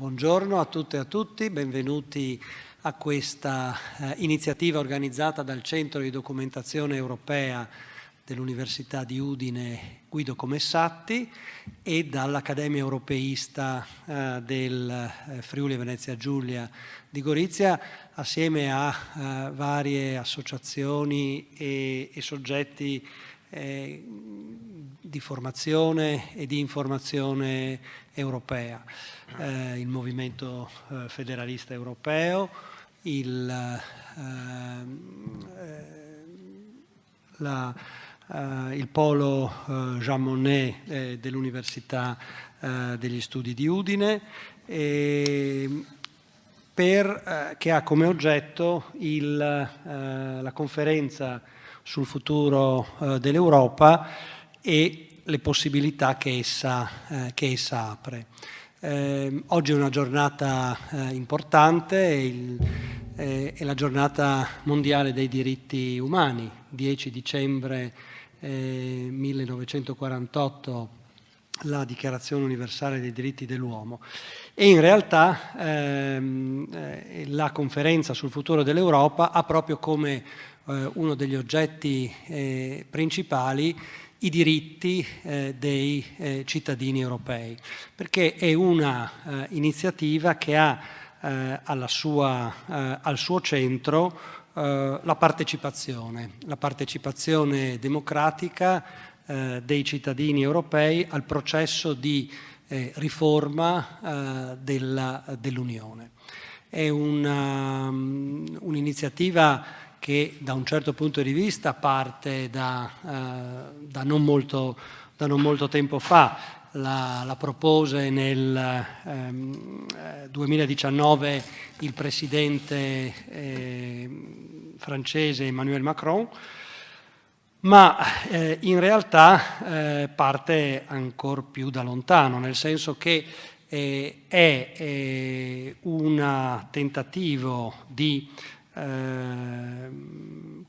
Buongiorno a tutte e a tutti, benvenuti a questa iniziativa organizzata dal Centro di Documentazione Europea dell'Università di Udine Guido Comessatti e dall'Accademia Europeista del Friuli Venezia Giulia di Gorizia, assieme a varie associazioni e soggetti di formazione e di informazione europea, il Movimento Federalista Europeo, il Polo Jean Monnet dell'Università degli Studi di Udine, che ha come oggetto la conferenza sul futuro dell'Europa e le possibilità che essa apre. Oggi è una giornata importante, è la giornata mondiale dei diritti umani, 10 dicembre 1948, la Dichiarazione Universale dei Diritti dell'Uomo. E in realtà la conferenza sul futuro dell'Europa ha proprio come uno degli oggetti principali i diritti dei cittadini europei, perché è una iniziativa che ha al suo centro la partecipazione democratica dei cittadini europei al processo di riforma dell'Unione. È un'iniziativa che da un certo punto di vista parte da non molto tempo fa. La propose nel 2019 il presidente francese Emmanuel Macron, ma in realtà parte ancora più da lontano, nel senso che è un tentativo di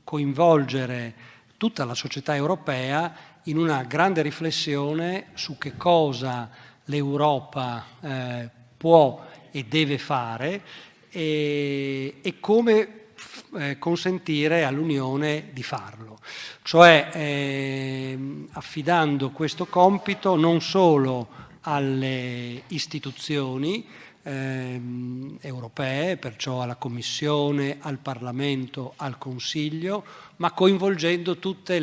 coinvolgere tutta la società europea in una grande riflessione su che cosa l'Europa può e deve fare e come consentire all'Unione di farlo, cioè affidando questo compito non solo alle istituzioni europee, perciò alla Commissione, al Parlamento, al Consiglio, ma coinvolgendo tutte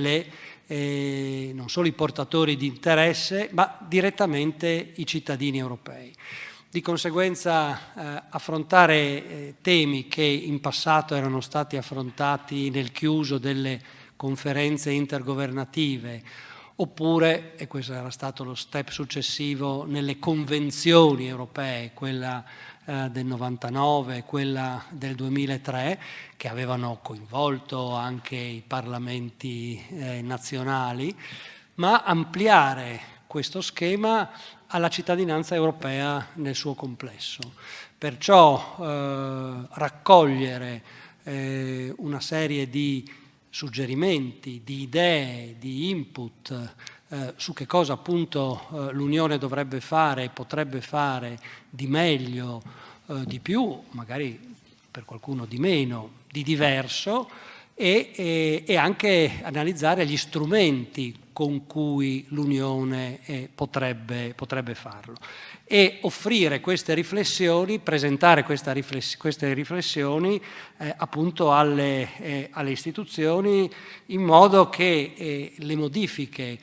non solo i portatori di interesse, ma direttamente i cittadini europei. Di conseguenza affrontare temi che in passato erano stati affrontati nel chiuso delle conferenze intergovernative, oppure, e questo era stato lo step successivo, nelle convenzioni europee, quella del 99, quella del 2003, che avevano coinvolto anche i parlamenti nazionali, ma ampliare questo schema alla cittadinanza europea nel suo complesso. Perciò raccogliere una serie di suggerimenti, di idee, di input su che cosa appunto l'Unione dovrebbe fare e potrebbe fare di meglio, di più, magari per qualcuno di meno, di diverso, e anche analizzare gli strumenti con cui l'Unione potrebbe farlo. E offrire queste riflessioni, presentare queste riflessioni appunto alle istituzioni, in modo che le modifiche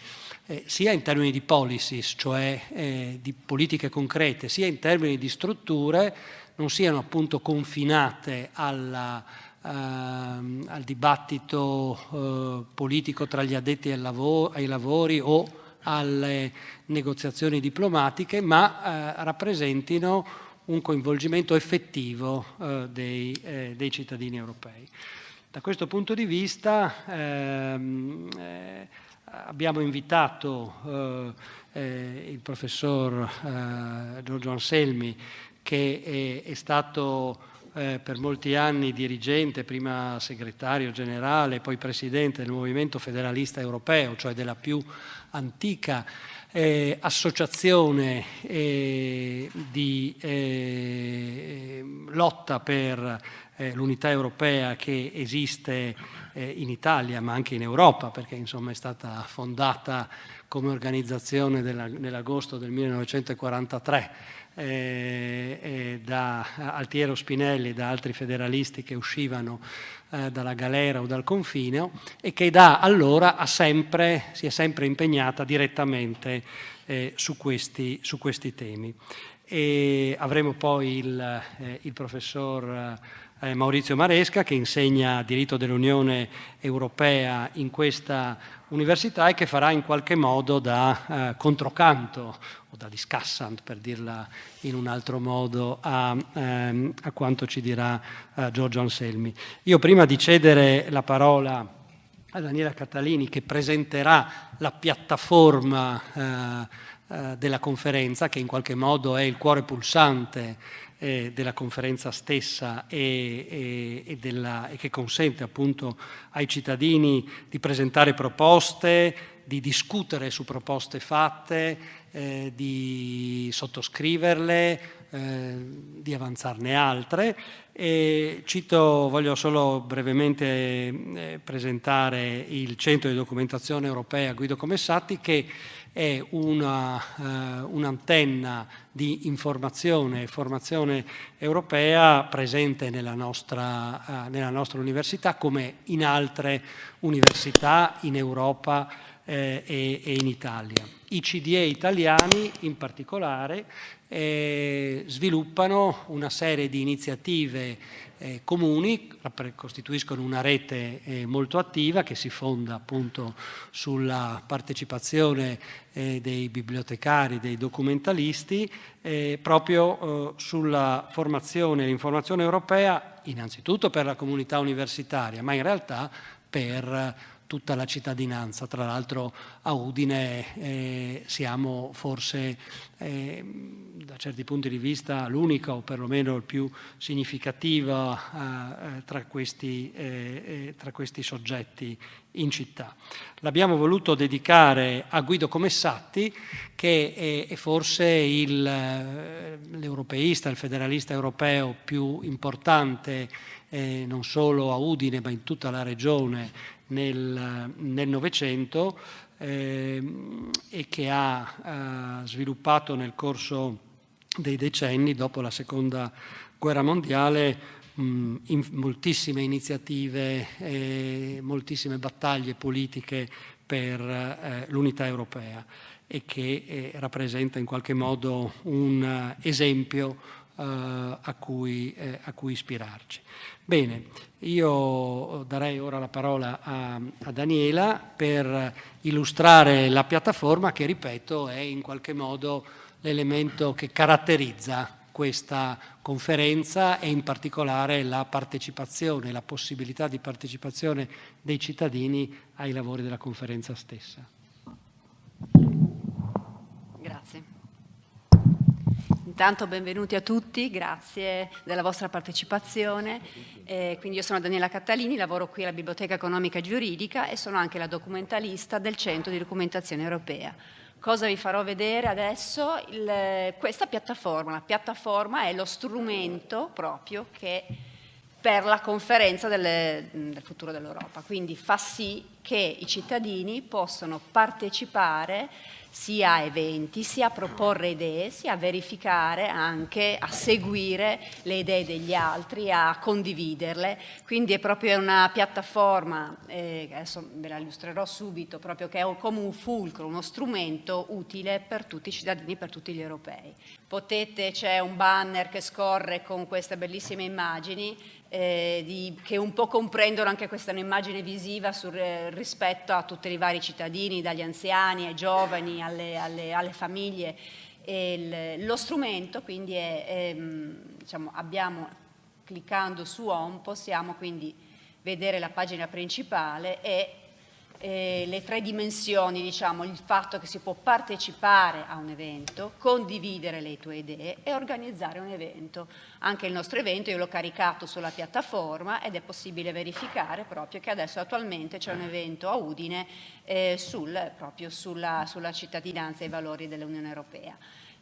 sia in termini di policies, cioè di politiche concrete, sia in termini di strutture, non siano appunto confinate al dibattito politico tra gli addetti ai lavori o alle negoziazioni diplomatiche, ma rappresentino un coinvolgimento effettivo dei cittadini europei. Da questo punto di vista abbiamo invitato il professor Giorgio Anselmi, che è stato per molti anni dirigente, prima segretario generale, poi presidente del Movimento Federalista Europeo, cioè della più antica associazione di lotta per l'unità europea che esiste in Italia, ma anche in Europa, perché insomma è stata fondata come organizzazione nell'agosto del 1943 da Altiero Spinelli e da altri federalisti che uscivano dalla galera o dal confine, e che da allora si è sempre impegnata direttamente su questi temi. E avremo poi il professor Maurizio Maresca, che insegna diritto dell'Unione Europea in questa università e che farà in qualche modo da controcanto o da discussant, per dirla in un altro modo, a quanto ci dirà Giorgio Anselmi. Io, prima di cedere la parola a Daniela Catalini, che presenterà la piattaforma della conferenza, che in qualche modo è il cuore pulsante della conferenza stessa e che consente appunto ai cittadini di presentare proposte, di discutere su proposte fatte, di sottoscriverle, di avanzarne altre. Voglio solo brevemente presentare il Centro di Documentazione Europea Guido Comessati, che è un'antenna di informazione e formazione europea presente nella nostra università, come in altre università in Europa e in Italia. I CDE italiani in particolare sviluppano una serie di iniziative comuni, costituiscono una rete molto attiva che si fonda appunto sulla partecipazione dei bibliotecari, dei documentalisti, proprio sulla formazione e l'informazione europea, innanzitutto per la comunità universitaria, ma in realtà per tutta la cittadinanza. Tra l'altro a Udine siamo forse da certi punti di vista l'unica, o perlomeno il più significativo tra questi soggetti in città. L'abbiamo voluto dedicare a Guido Comessati, che è forse l'europeista, il federalista europeo più importante non solo a Udine ma in tutta la regione nel Novecento, e che ha sviluppato nel corso dei decenni, dopo la Seconda Guerra Mondiale, moltissime iniziative, moltissime battaglie politiche per l'unità europea, e che rappresenta in qualche modo un esempio a cui ispirarci. Bene, io darei ora la parola a Daniela per illustrare la piattaforma, che, ripeto, è in qualche modo l'elemento che caratterizza questa conferenza, e in particolare la partecipazione, la possibilità di partecipazione dei cittadini ai lavori della conferenza stessa. Grazie. Intanto benvenuti a tutti, grazie della vostra partecipazione. Quindi io sono Daniela Catalini, lavoro qui alla Biblioteca Economica e Giuridica e sono anche la documentalista del Centro di Documentazione Europea. Cosa vi farò vedere adesso? Questa piattaforma. La piattaforma è lo strumento proprio che per la conferenza del futuro dell'Europa, quindi fa sì che i cittadini possano partecipare sia a eventi, sia a proporre idee, sia a verificare, anche a seguire le idee degli altri, a condividerle. Quindi è proprio una piattaforma, adesso ve la illustrerò subito, proprio che è come un fulcro, uno strumento utile per tutti i cittadini, per tutti gli europei. C'è un banner che scorre con queste bellissime immagini, che un po' comprendono anche questa un'immagine visiva rispetto a tutti i vari cittadini, dagli anziani ai giovani alle famiglie. Lo strumento quindi diciamo, cliccando su Home possiamo quindi vedere la pagina principale e le 3 dimensioni, diciamo, il fatto che si può partecipare a un evento, condividere le tue idee e organizzare un evento. Anche il nostro evento io l'ho caricato sulla piattaforma ed è possibile verificare proprio che adesso attualmente c'è un evento a Udine proprio sulla cittadinanza e i valori dell'Unione Europea.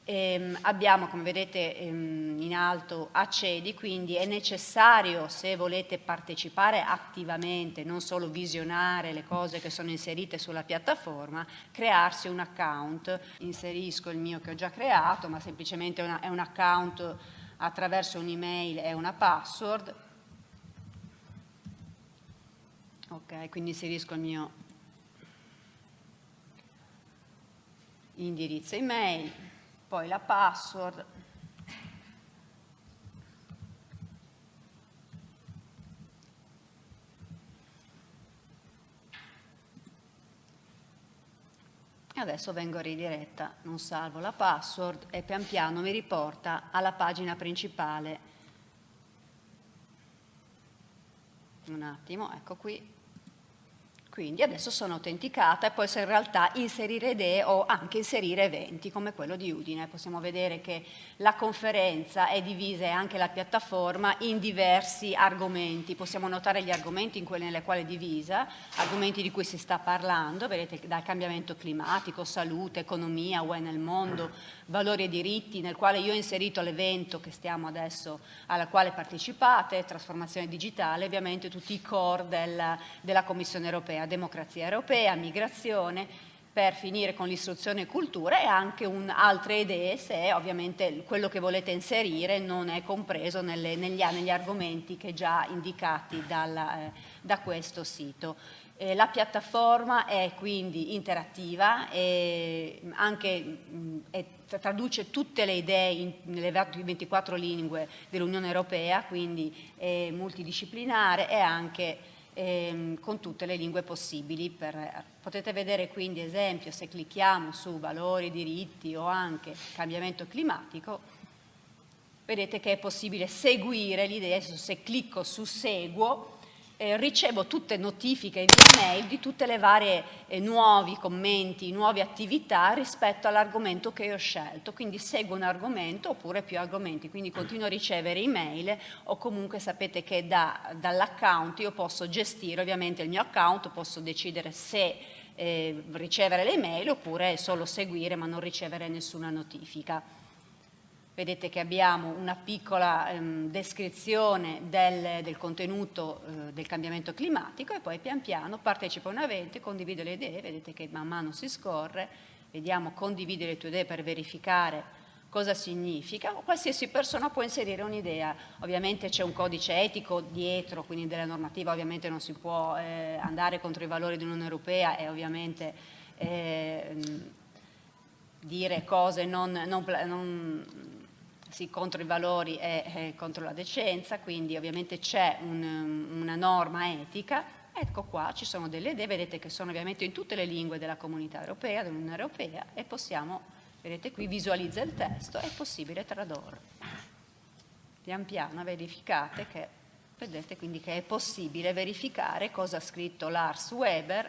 Abbiamo, come vedete in alto, accedi, quindi è necessario, se volete partecipare attivamente, non solo visionare le cose che sono inserite sulla piattaforma, crearsi un account. Inserisco il mio che ho già creato, ma semplicemente è un account attraverso un'email e una password. Ok, quindi inserisco il mio indirizzo email, poi la password, e adesso vengo ridiretta, non salvo la password e pian piano mi riporta alla pagina principale. Un attimo, ecco qui. Quindi adesso sono autenticata e posso in realtà inserire idee o anche inserire eventi come quello di Udine. Possiamo vedere che la conferenza è divisa e anche la piattaforma in diversi argomenti. Possiamo notare gli argomenti nelle quali è divisa, argomenti di cui si sta parlando, vedete, dal cambiamento climatico, salute, economia, UE nel mondo, valori e diritti, nel quale io ho inserito l'evento che stiamo adesso, alla quale partecipate, trasformazione digitale, ovviamente tutti i core della Commissione europea, democrazia europea, migrazione, per finire con l'istruzione e cultura e anche altre idee se ovviamente quello che volete inserire non è compreso negli argomenti che già indicati da questo sito. La piattaforma è quindi interattiva e traduce tutte le idee nelle 24 lingue dell'Unione Europea, quindi è multidisciplinare e anche con tutte le lingue possibili. Potete vedere quindi esempio, se clicchiamo su valori, diritti o anche cambiamento climatico, vedete che è possibile seguire l'idea. Se clicco su seguo ricevo tutte notifiche via mail di tutte le varie nuovi commenti, nuove attività rispetto all'argomento che ho scelto, quindi seguo un argomento oppure più argomenti, quindi continuo a ricevere email o comunque sapete che dall'account io posso gestire ovviamente il mio account, posso decidere se ricevere le email oppure solo seguire ma non ricevere nessuna notifica. Vedete che abbiamo una piccola descrizione del contenuto del cambiamento climatico e poi pian piano partecipa a un evento, condivide le idee, vedete che man mano si scorre, vediamo condivide le tue idee per verificare cosa significa, qualsiasi persona può inserire un'idea, ovviamente c'è un codice etico dietro, quindi della normativa ovviamente non si può andare contro i valori dell'Unione Europea e ovviamente dire cose sì, contro i valori e contro la decenza, quindi ovviamente c'è una norma etica. Ecco qua, ci sono delle idee, vedete che sono ovviamente in tutte le lingue della Comunità Europea, dell'Unione Europea e possiamo, vedete qui, visualizza il testo, è possibile tradurre. Pian piano verificate che, vedete quindi che è possibile verificare cosa ha scritto Lars Weber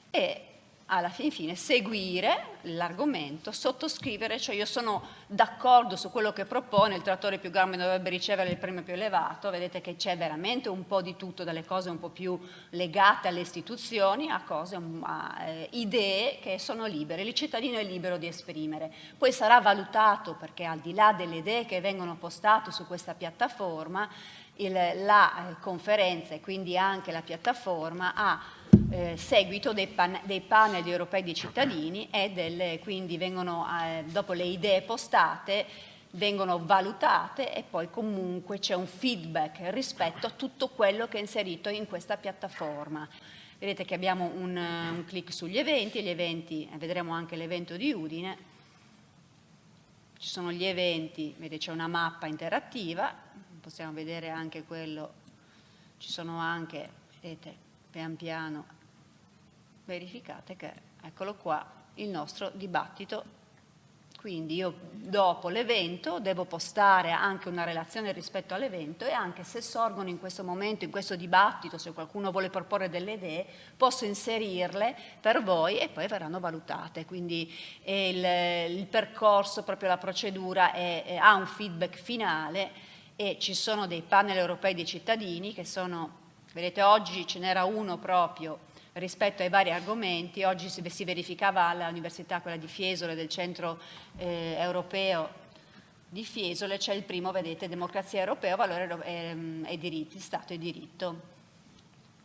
e alla fine seguire l'argomento, sottoscrivere, cioè io sono d'accordo su quello che propone, il trattore più grande dovrebbe ricevere il premio più elevato, vedete che c'è veramente un po' di tutto, dalle cose un po' più legate alle istituzioni a idee che sono libere, il cittadino è libero di esprimere. Poi sarà valutato, perché al di là delle idee che vengono postate su questa piattaforma, la conferenza e quindi anche la piattaforma ha seguito dei panel europei di cittadini e quindi vengono, dopo le idee postate, vengono valutate e poi comunque c'è un feedback rispetto a tutto quello che è inserito in questa piattaforma. Vedete che abbiamo un clic sugli eventi, vedremo anche l'evento di Udine, ci sono gli eventi, vedete c'è una mappa interattiva, possiamo vedere anche quello, ci sono anche, vedete, pian piano verificate che, eccolo qua, il nostro dibattito Quindi io dopo l'evento devo postare anche una relazione rispetto all'evento e anche se sorgono in questo momento, in questo dibattito, se qualcuno vuole proporre delle idee, posso inserirle per voi e poi verranno valutate. Quindi il percorso, proprio la procedura ha un feedback finale e ci sono dei panel europei dei cittadini che sono, vedete oggi ce n'era uno proprio rispetto ai vari argomenti. Oggi si verificava all'Università, quella di Fiesole, del Centro Europeo di Fiesole, c'è il primo, vedete, democrazia europea, valore e diritti, Stato e diritto.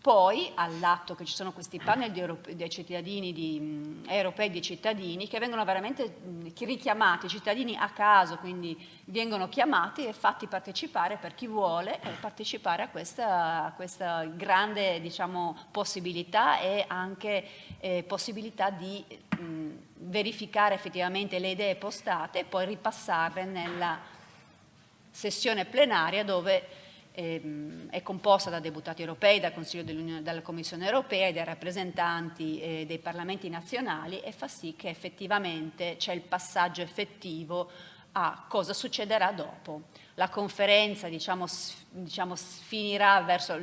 Poi all'atto che ci sono questi panel dei cittadini, europei di cittadini che vengono veramente richiamati, cittadini a caso, quindi vengono chiamati e fatti partecipare per chi vuole partecipare a questa grande, diciamo, possibilità e anche possibilità di verificare effettivamente le idee postate e poi ripassarle nella sessione plenaria dove è composta da deputati europei, dal Consiglio dell'Unione, dalla Commissione europea e dai rappresentanti dei parlamenti nazionali e fa sì che effettivamente c'è il passaggio effettivo a cosa succederà dopo. La conferenza diciamo finirà verso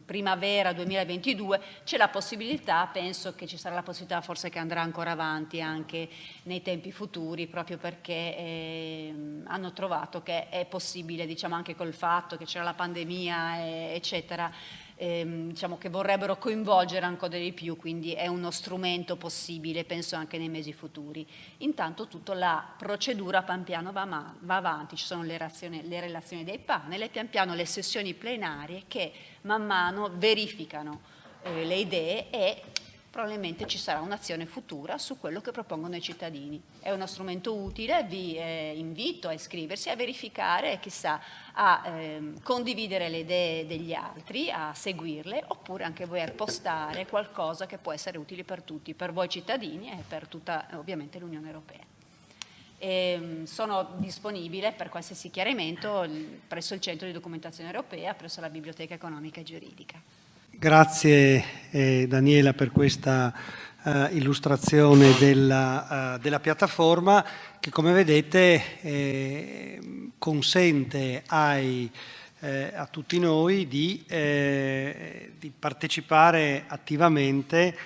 primavera 2022, c'è la possibilità, penso che ci sarà la possibilità forse che andrà ancora avanti anche nei tempi futuri, proprio perché hanno trovato che è possibile, diciamo anche col fatto che c'era la pandemia eccetera, diciamo che vorrebbero coinvolgere ancora di più, quindi è uno strumento possibile, penso anche nei mesi futuri. Intanto tutta la procedura pian piano va avanti, ci sono le relazioni dei panel e pian piano le sessioni plenarie che man mano verificano le idee e probabilmente ci sarà un'azione futura su quello che propongono i cittadini. È uno strumento utile, vi invito a iscriversi, a verificare e chissà a condividere le idee degli altri, a seguirle, oppure anche voi a postare qualcosa che può essere utile per tutti, per voi cittadini e per tutta ovviamente l'Unione Europea. Sono disponibile per qualsiasi chiarimento presso il Centro di Documentazione Europea, presso la Biblioteca Economica e Giuridica. Grazie Daniela per questa illustrazione della piattaforma che, come vedete, consente a tutti noi di partecipare attivamente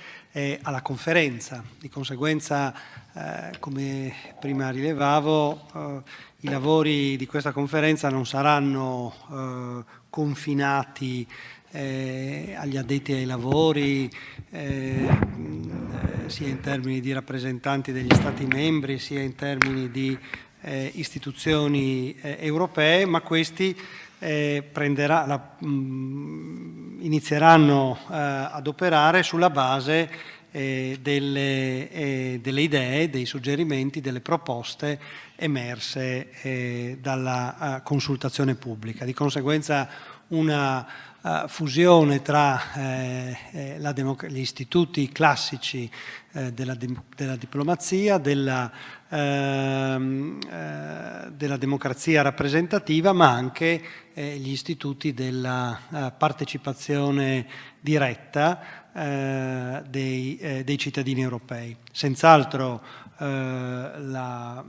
alla conferenza. Di conseguenza, come prima rilevavo, i lavori di questa conferenza non saranno confinati agli addetti ai lavori, sia in termini di rappresentanti degli Stati membri, sia in termini di istituzioni europee, ma questi inizieranno ad operare sulla base delle idee, dei suggerimenti, delle proposte emerse dalla consultazione pubblica. Di conseguenza una fusione tra gli istituti classici della diplomazia, della democrazia rappresentativa, ma anche gli istituti della partecipazione diretta dei cittadini europei. Senz'altro la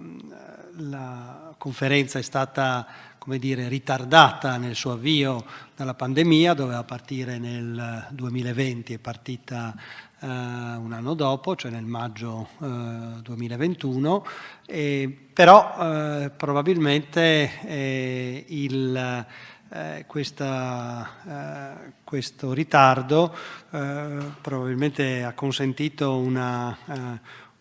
conferenza è stata, come dire, ritardata nel suo avvio dalla pandemia, doveva partire nel 2020, è partita un anno dopo, cioè nel maggio 2021, però probabilmente questo ritardo probabilmente ha consentito una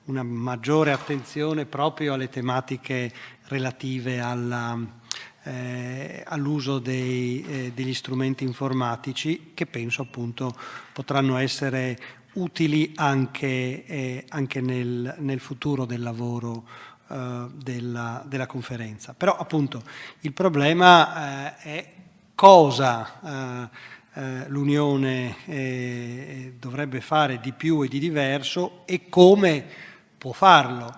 maggiore attenzione proprio alle tematiche relative all'uso degli strumenti informatici, che penso appunto potranno essere utili anche nel futuro del lavoro della conferenza. Però appunto il problema è cosa l'Unione dovrebbe fare di più e di diverso e come può farlo.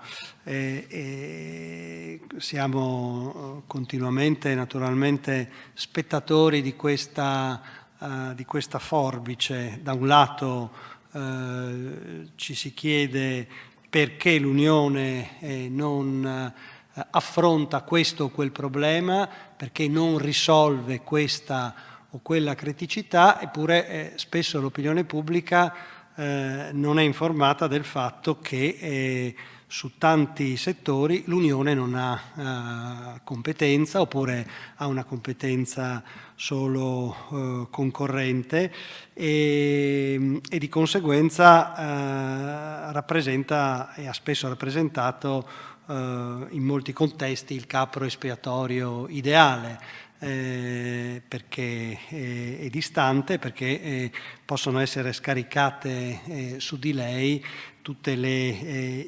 Siamo continuamente, naturalmente, spettatori di questa forbice. Da un lato ci si chiede perché l'Unione non affronta questo o quel problema, perché non risolve questa o quella criticità, eppure spesso l'opinione pubblica non è informata del fatto che su tanti settori l'Unione non ha competenza, oppure ha una competenza solo concorrente e di conseguenza rappresenta e ha spesso rappresentato in molti contesti il capro espiatorio ideale, perché è distante, perché possono essere scaricate su di lei tutte le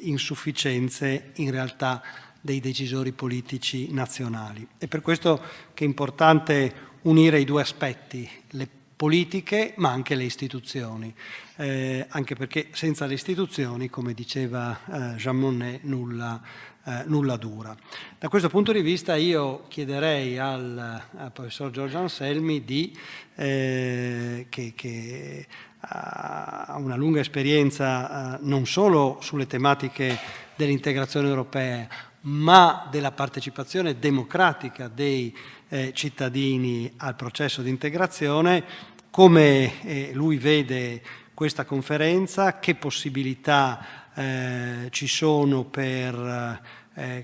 insufficienze in realtà dei decisori politici nazionali. È per questo che è importante unire i due aspetti, le politiche ma anche le istituzioni, anche perché senza le istituzioni, come diceva Jean Monnet, nulla dura. Da questo punto di vista io chiederei al professor Giorgio Anselmi che ha una lunga esperienza non solo sulle tematiche dell'integrazione europea, ma della partecipazione democratica dei cittadini al processo di integrazione, come lui vede questa conferenza, che possibilità ci sono per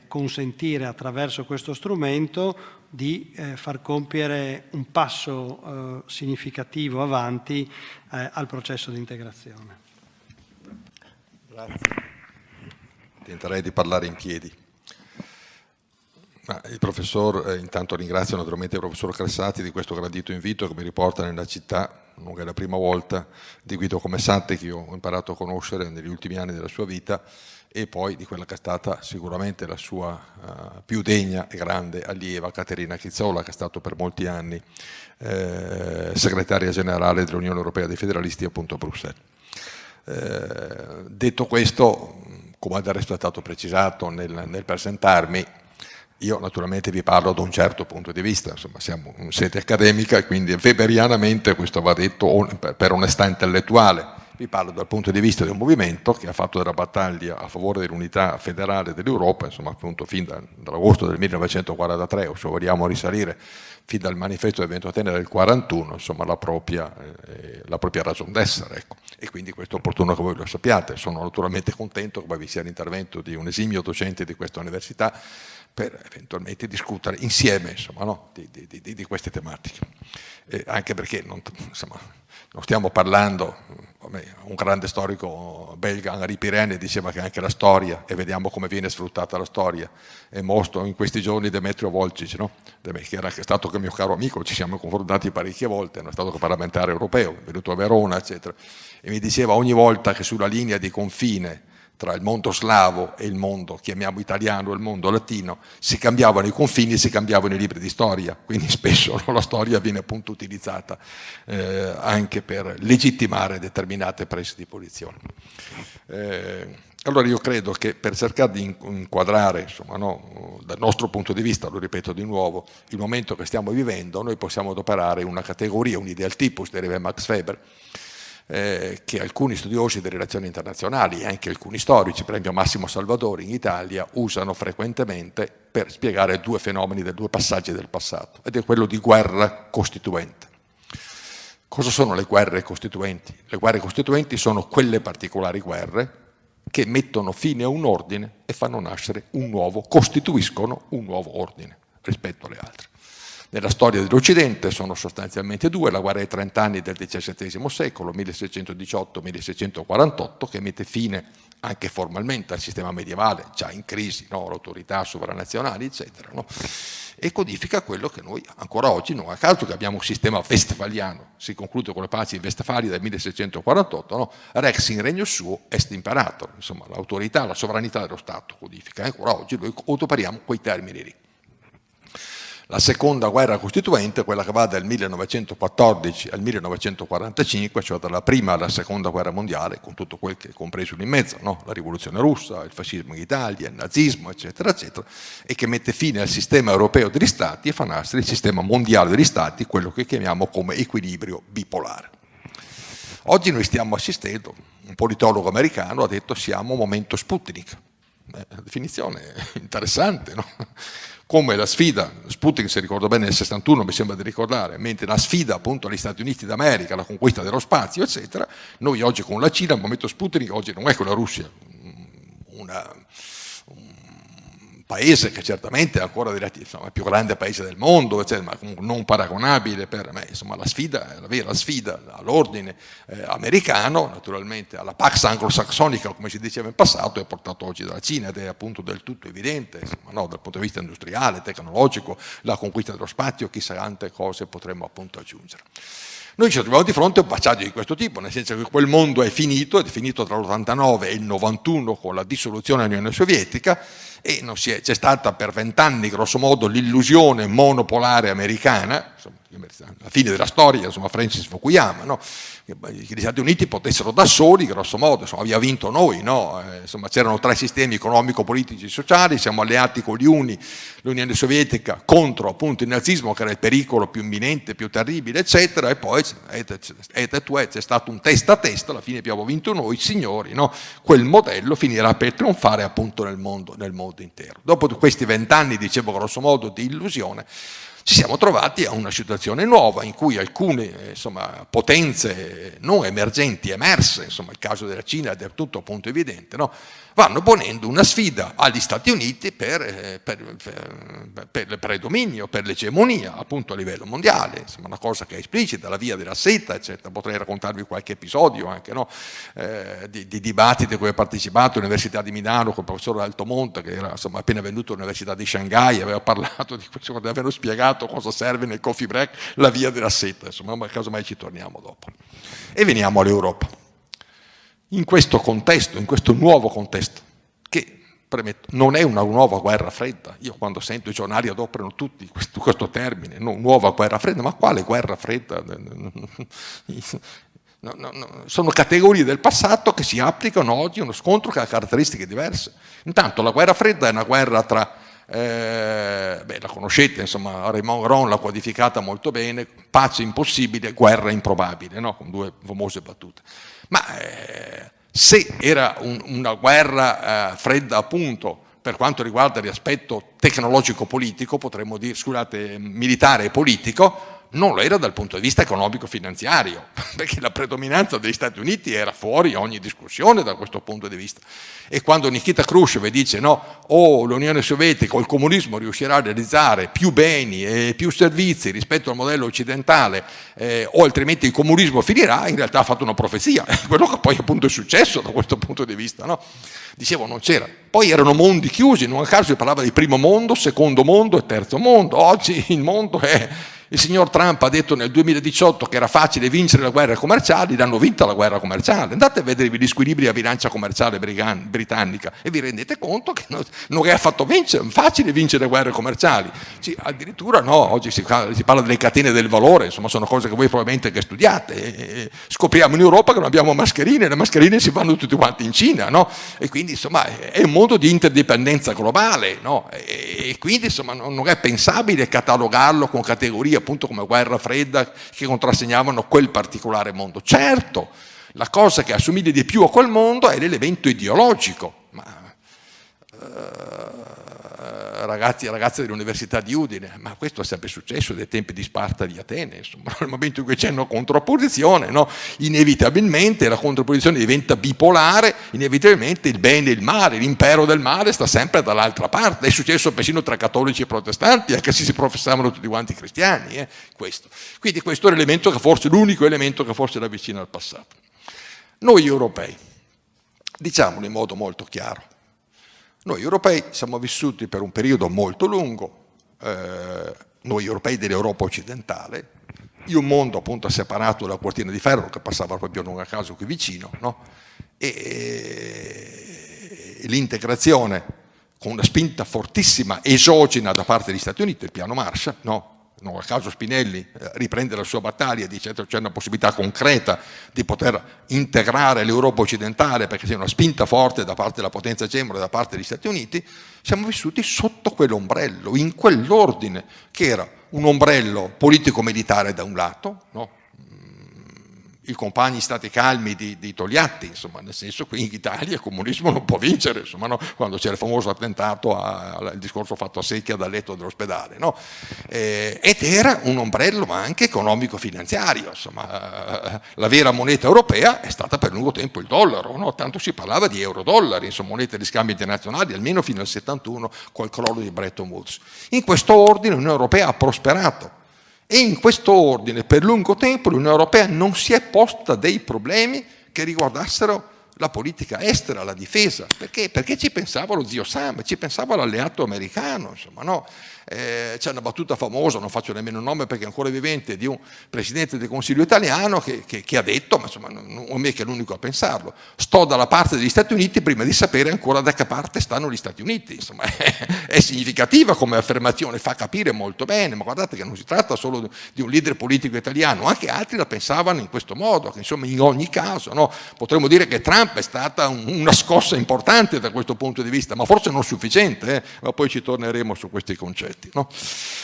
consentire attraverso questo strumento di far compiere un passo significativo avanti al processo di integrazione. Grazie. Tenterei di parlare in piedi. Il professor, intanto ringrazio naturalmente il professor Crassati di questo gradito invito che mi riporta nella città, non è la prima volta, di Guido Comessante che io ho imparato a conoscere negli ultimi anni della sua vita, e poi di quella che è stata sicuramente la sua più degna e grande allieva, Caterina Chizzola, che è stato per molti anni segretaria generale dell'Unione Europea dei Federalisti, appunto a Bruxelles. Detto questo, come del resto è stato precisato nel presentarmi, io naturalmente vi parlo da un certo punto di vista, insomma siamo in sede accademica e quindi weberianamente questo va detto per onestà intellettuale. Vi parlo dal punto di vista di un movimento che ha fatto della battaglia a favore dell'unità federale dell'Europa, insomma appunto fin dall'agosto del 1943, o se vogliamo risalire fin dal manifesto del Ventotene del 41, insomma la propria ragion d'essere, ecco. E quindi questo è opportuno che voi lo sappiate. Sono naturalmente contento che poi vi sia l'intervento di un esimio docente di questa università per eventualmente discutere insieme, insomma, no? di queste tematiche. Anche perché non stiamo parlando, un grande storico belga, Henri Pirenne, diceva che anche la storia, e vediamo come viene sfruttata la storia, è mostro in questi giorni Demetrio Volcic, no? Che era stato che mio caro amico, ci siamo confrontati parecchie volte, è stato parlamentare europeo, è venuto a Verona, eccetera, e mi diceva ogni volta che sulla linea di confine tra il mondo slavo e il mondo, chiamiamo italiano, e il mondo latino, si cambiavano i confini e si cambiavano i libri di storia, quindi spesso la storia viene appunto utilizzata anche per legittimare determinate prese di posizione. Allora io credo che per cercare di inquadrare, insomma, no, dal nostro punto di vista, lo ripeto di nuovo, il momento che stiamo vivendo, noi possiamo adoperare una categoria, un ideal typus, deriva Max Weber, che alcuni studiosi delle relazioni internazionali e anche alcuni storici, per esempio Massimo Salvadori in Italia, usano frequentemente per spiegare due fenomeni, due passaggi del passato, ed è quello di guerra costituente. Cosa sono le guerre costituenti? Le guerre costituenti sono quelle particolari guerre che mettono fine a un ordine e fanno nascere un nuovo, costituiscono un nuovo ordine rispetto alle altre. Nella storia dell'Occidente sono sostanzialmente due: la guerra dei 30 anni del XVII secolo, 1618-1648, che mette fine anche formalmente al sistema medievale, già in crisi, no? L'autorità sovranazionali, eccetera, no? E codifica quello che noi ancora oggi, non a caso che abbiamo un sistema westfaliano, si conclude con le paci di Westfalia del 1648, no? Rex in regno suo est imperator, insomma l'autorità, la sovranità dello Stato codifica, e ancora oggi noi adoperiamo quei termini lì. La seconda guerra costituente, quella che va dal 1914 al 1945, cioè dalla prima alla seconda guerra mondiale, con tutto quel che è compreso in mezzo, no? La rivoluzione russa, il fascismo in Italia, il nazismo, eccetera, eccetera, e che mette fine al sistema europeo degli Stati e fa nascere il sistema mondiale degli Stati, quello che chiamiamo come equilibrio bipolare. Oggi noi stiamo assistendo, un politologo americano ha detto siamo a momento Sputnik, la definizione interessante, no? Come la sfida, Sputnik se ricordo bene nel 61 mi sembra di ricordare, mentre la sfida appunto agli Stati Uniti d'America, la conquista dello spazio eccetera, noi oggi con la Cina, al momento Sputnik oggi non è con la Russia, un paese che certamente è ancora il più grande paese del mondo, eccetera, ma comunque non paragonabile per me, insomma la sfida è la vera sfida all'ordine americano, naturalmente alla Pax anglosaxonica come si diceva in passato, è portato oggi dalla Cina ed è appunto del tutto evidente, insomma, no, dal punto di vista industriale, tecnologico, la conquista dello spazio, chissà quante cose potremmo appunto aggiungere. Noi ci troviamo di fronte a un passaggio di questo tipo, nel senso che quel mondo è finito tra l'89 e il 91 con la dissoluzione dell'Unione Sovietica e c'è stata per 20 anni grosso modo l'illusione monopolare americana, insomma, la fine della storia, insomma Francis Fukuyama, no? Che gli Stati Uniti potessero da soli, grosso modo, insomma, abbiamo vinto noi, no? Insomma, c'erano 3 sistemi economico, politici e sociali, siamo alleati con gli uni, l'Unione Sovietica contro appunto il nazismo che era il pericolo più imminente, più terribile, eccetera, e poi c'è stato un testa a testa, alla fine abbiamo vinto noi, signori, no? Quel modello finirà per trionfare appunto nel mondo intero. Dopo questi 20 anni, dicevo grosso modo, di illusione, ci siamo trovati a una situazione nuova in cui alcune potenze non emergenti, emerse, insomma il caso della Cina è del tutto appunto evidente, no? Vanno ponendo una sfida agli Stati Uniti per il predominio, per l'egemonia appunto a livello mondiale, insomma una cosa che è esplicita, la via della seta, eccetera. Potrei raccontarvi qualche episodio anche, no? Di dibattiti a cui ho partecipato all'Università di Milano con il professor Altomonte, che era insomma appena venuto all'Università di Shanghai, aveva parlato di questo, avevano spiegato cosa serve nel coffee break, la via della seta, insomma, ma casomai ci torniamo dopo. E veniamo all'Europa. In questo contesto, in questo nuovo contesto, che premetto, non è una nuova guerra fredda, io quando sento i giornali adoperano tutti questo termine, no, nuova guerra fredda, ma quale guerra fredda? No, sono categorie del passato che si applicano oggi a uno scontro che ha caratteristiche diverse. Intanto la guerra fredda è una guerra tra, la conoscete, insomma, Raymond Aron l'ha codificata molto bene, pace impossibile, guerra improbabile, no? Con 2 famose battute. Ma se era una guerra fredda appunto per quanto riguarda l'aspetto tecnologico-politico, potremmo dire, scusate, militare e politico, non lo era dal punto di vista economico-finanziario, perché la predominanza degli Stati Uniti era fuori ogni discussione da questo punto di vista. E quando Nikita Khrushchev dice no, l'Unione Sovietica o il comunismo riuscirà a realizzare più beni e più servizi rispetto al modello occidentale, o altrimenti il comunismo finirà, in realtà ha fatto una profezia, quello che poi appunto è successo da questo punto di vista, no? Dicevo, non c'era. Poi erano mondi chiusi, in un caso si parlava di primo mondo, secondo mondo e terzo mondo. Oggi il mondo è... Il signor Trump ha detto nel 2018 che era facile vincere le guerre commerciali, l'hanno vinta la guerra commerciale. Andate a vedere gli squilibri a bilancia commerciale britannica e vi rendete conto che non è affatto facile vincere le guerre commerciali. Addirittura no, oggi si parla delle catene del valore, insomma sono cose che voi probabilmente che studiate. Scopriamo in Europa che non abbiamo mascherine, le mascherine si fanno tutti quanti in Cina, no? E quindi insomma è un mondo di interdipendenza globale, no? E quindi insomma non è pensabile catalogarlo con categorie appunto come guerra fredda che contrassegnavano quel particolare mondo. Certo, la cosa che assomiglia di più a quel mondo è l'elemento ideologico, ma ragazzi e ragazze dell'Università di Udine, ma questo è sempre successo dai tempi di Sparta e di Atene, insomma, nel momento in cui c'è una contrapposizione, no? Inevitabilmente la contrapposizione diventa bipolare, inevitabilmente il bene e il male, l'impero del male sta sempre dall'altra parte, è successo persino tra cattolici e protestanti, anche se si professavano tutti quanti cristiani, questo. Quindi questo è l'elemento che forse, l'unico elemento che forse era vicino al passato. Noi europei, diciamolo in modo molto chiaro, noi europei siamo vissuti per un periodo molto lungo, noi europei dell'Europa occidentale, in un mondo appunto separato dalla cortina di ferro che passava proprio non a caso qui vicino, no? E l'integrazione con una spinta fortissima esogena da parte degli Stati Uniti, il piano Marshall, no? Non a caso Spinelli riprende la sua battaglia e dice che c'è una possibilità concreta di poter integrare l'Europa occidentale perché c'è una spinta forte da parte della potenza egemone, da parte degli Stati Uniti. Siamo vissuti sotto quell'ombrello, in quell'ordine che era un ombrello politico-militare da un lato, no? i compagni stati calmi di Togliatti, insomma, nel senso che in Italia il comunismo non può vincere, insomma, no? Quando c'è il famoso attentato il discorso fatto a secchia dal letto dell'ospedale, no? Ed era un ombrello ma anche economico-finanziario, insomma, la vera moneta europea è stata per lungo tempo il dollaro, no? Tanto si parlava di euro-dollari, insomma, monete di scambio internazionali, almeno fino al 71 col crollo di Bretton Woods. In questo ordine l'Unione Europea ha prosperato. E in questo ordine per lungo tempo l'Unione Europea non si è posta dei problemi che riguardassero la politica estera, la difesa. Perché? Perché ci pensava lo zio Sam, ci pensava l'alleato americano, insomma, no? C'è una battuta famosa, non faccio nemmeno il nome perché è ancora vivente, di un presidente del Consiglio italiano che ha detto, ma insomma non è mica l'unico a pensarlo, sto dalla parte degli Stati Uniti prima di sapere ancora da che parte stanno gli Stati Uniti. Insomma, è significativa come affermazione, fa capire molto bene, ma guardate che non si tratta solo di un leader politico italiano, anche altri la pensavano in questo modo, che insomma in ogni caso, no? Potremmo dire che Trump è stata una scossa importante da questo punto di vista, ma forse non sufficiente, ma poi ci torneremo su questi concetti. No?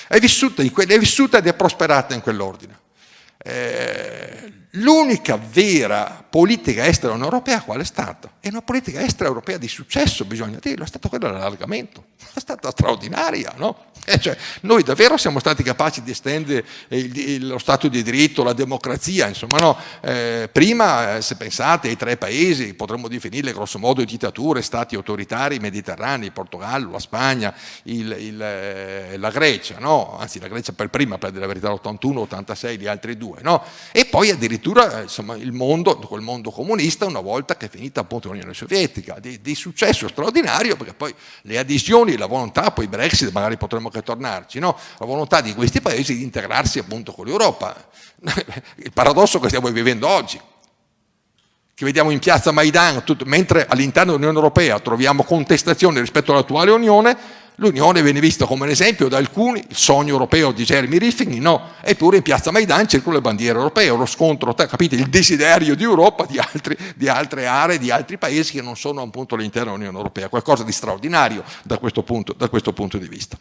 È vissuta ed è prosperata in quell'ordine. L'unica vera politica estera dell'Unione Europea qual è stata? È una politica estera europea di successo, bisogna dirlo, è stata quella dell'allargamento, è stata straordinaria, no? Cioè, noi davvero siamo stati capaci di estendere lo Stato di diritto, la democrazia, insomma, no? Prima, se pensate ai 3 paesi, potremmo definirli grosso modo dittature, stati autoritari mediterranei, il Portogallo, la Spagna, la Grecia, no? Anzi la Grecia per prima, per dire la verità, l'81, 86, gli altri 2, no? E poi addirittura insomma, quel mondo comunista, una volta che è finita appunto l'Unione Sovietica, di successo straordinario, perché poi le adesioni, la volontà, poi Brexit, magari potremmo che tornarci, no? La volontà di questi paesi di integrarsi appunto con l'Europa. Il paradosso che stiamo vivendo oggi, che vediamo in piazza Maidan, mentre all'interno dell'Unione Europea troviamo contestazioni rispetto all'attuale Unione, l'Unione viene vista come un esempio da alcuni, il sogno europeo di Jeremy Rifkin, no, eppure in piazza Maidan circolano le bandiere europee, lo scontro, capite, il desiderio di Europa, di altre aree, di altri paesi che non sono appunto all'interno dell'Unione Europea, qualcosa di straordinario da questo punto di vista.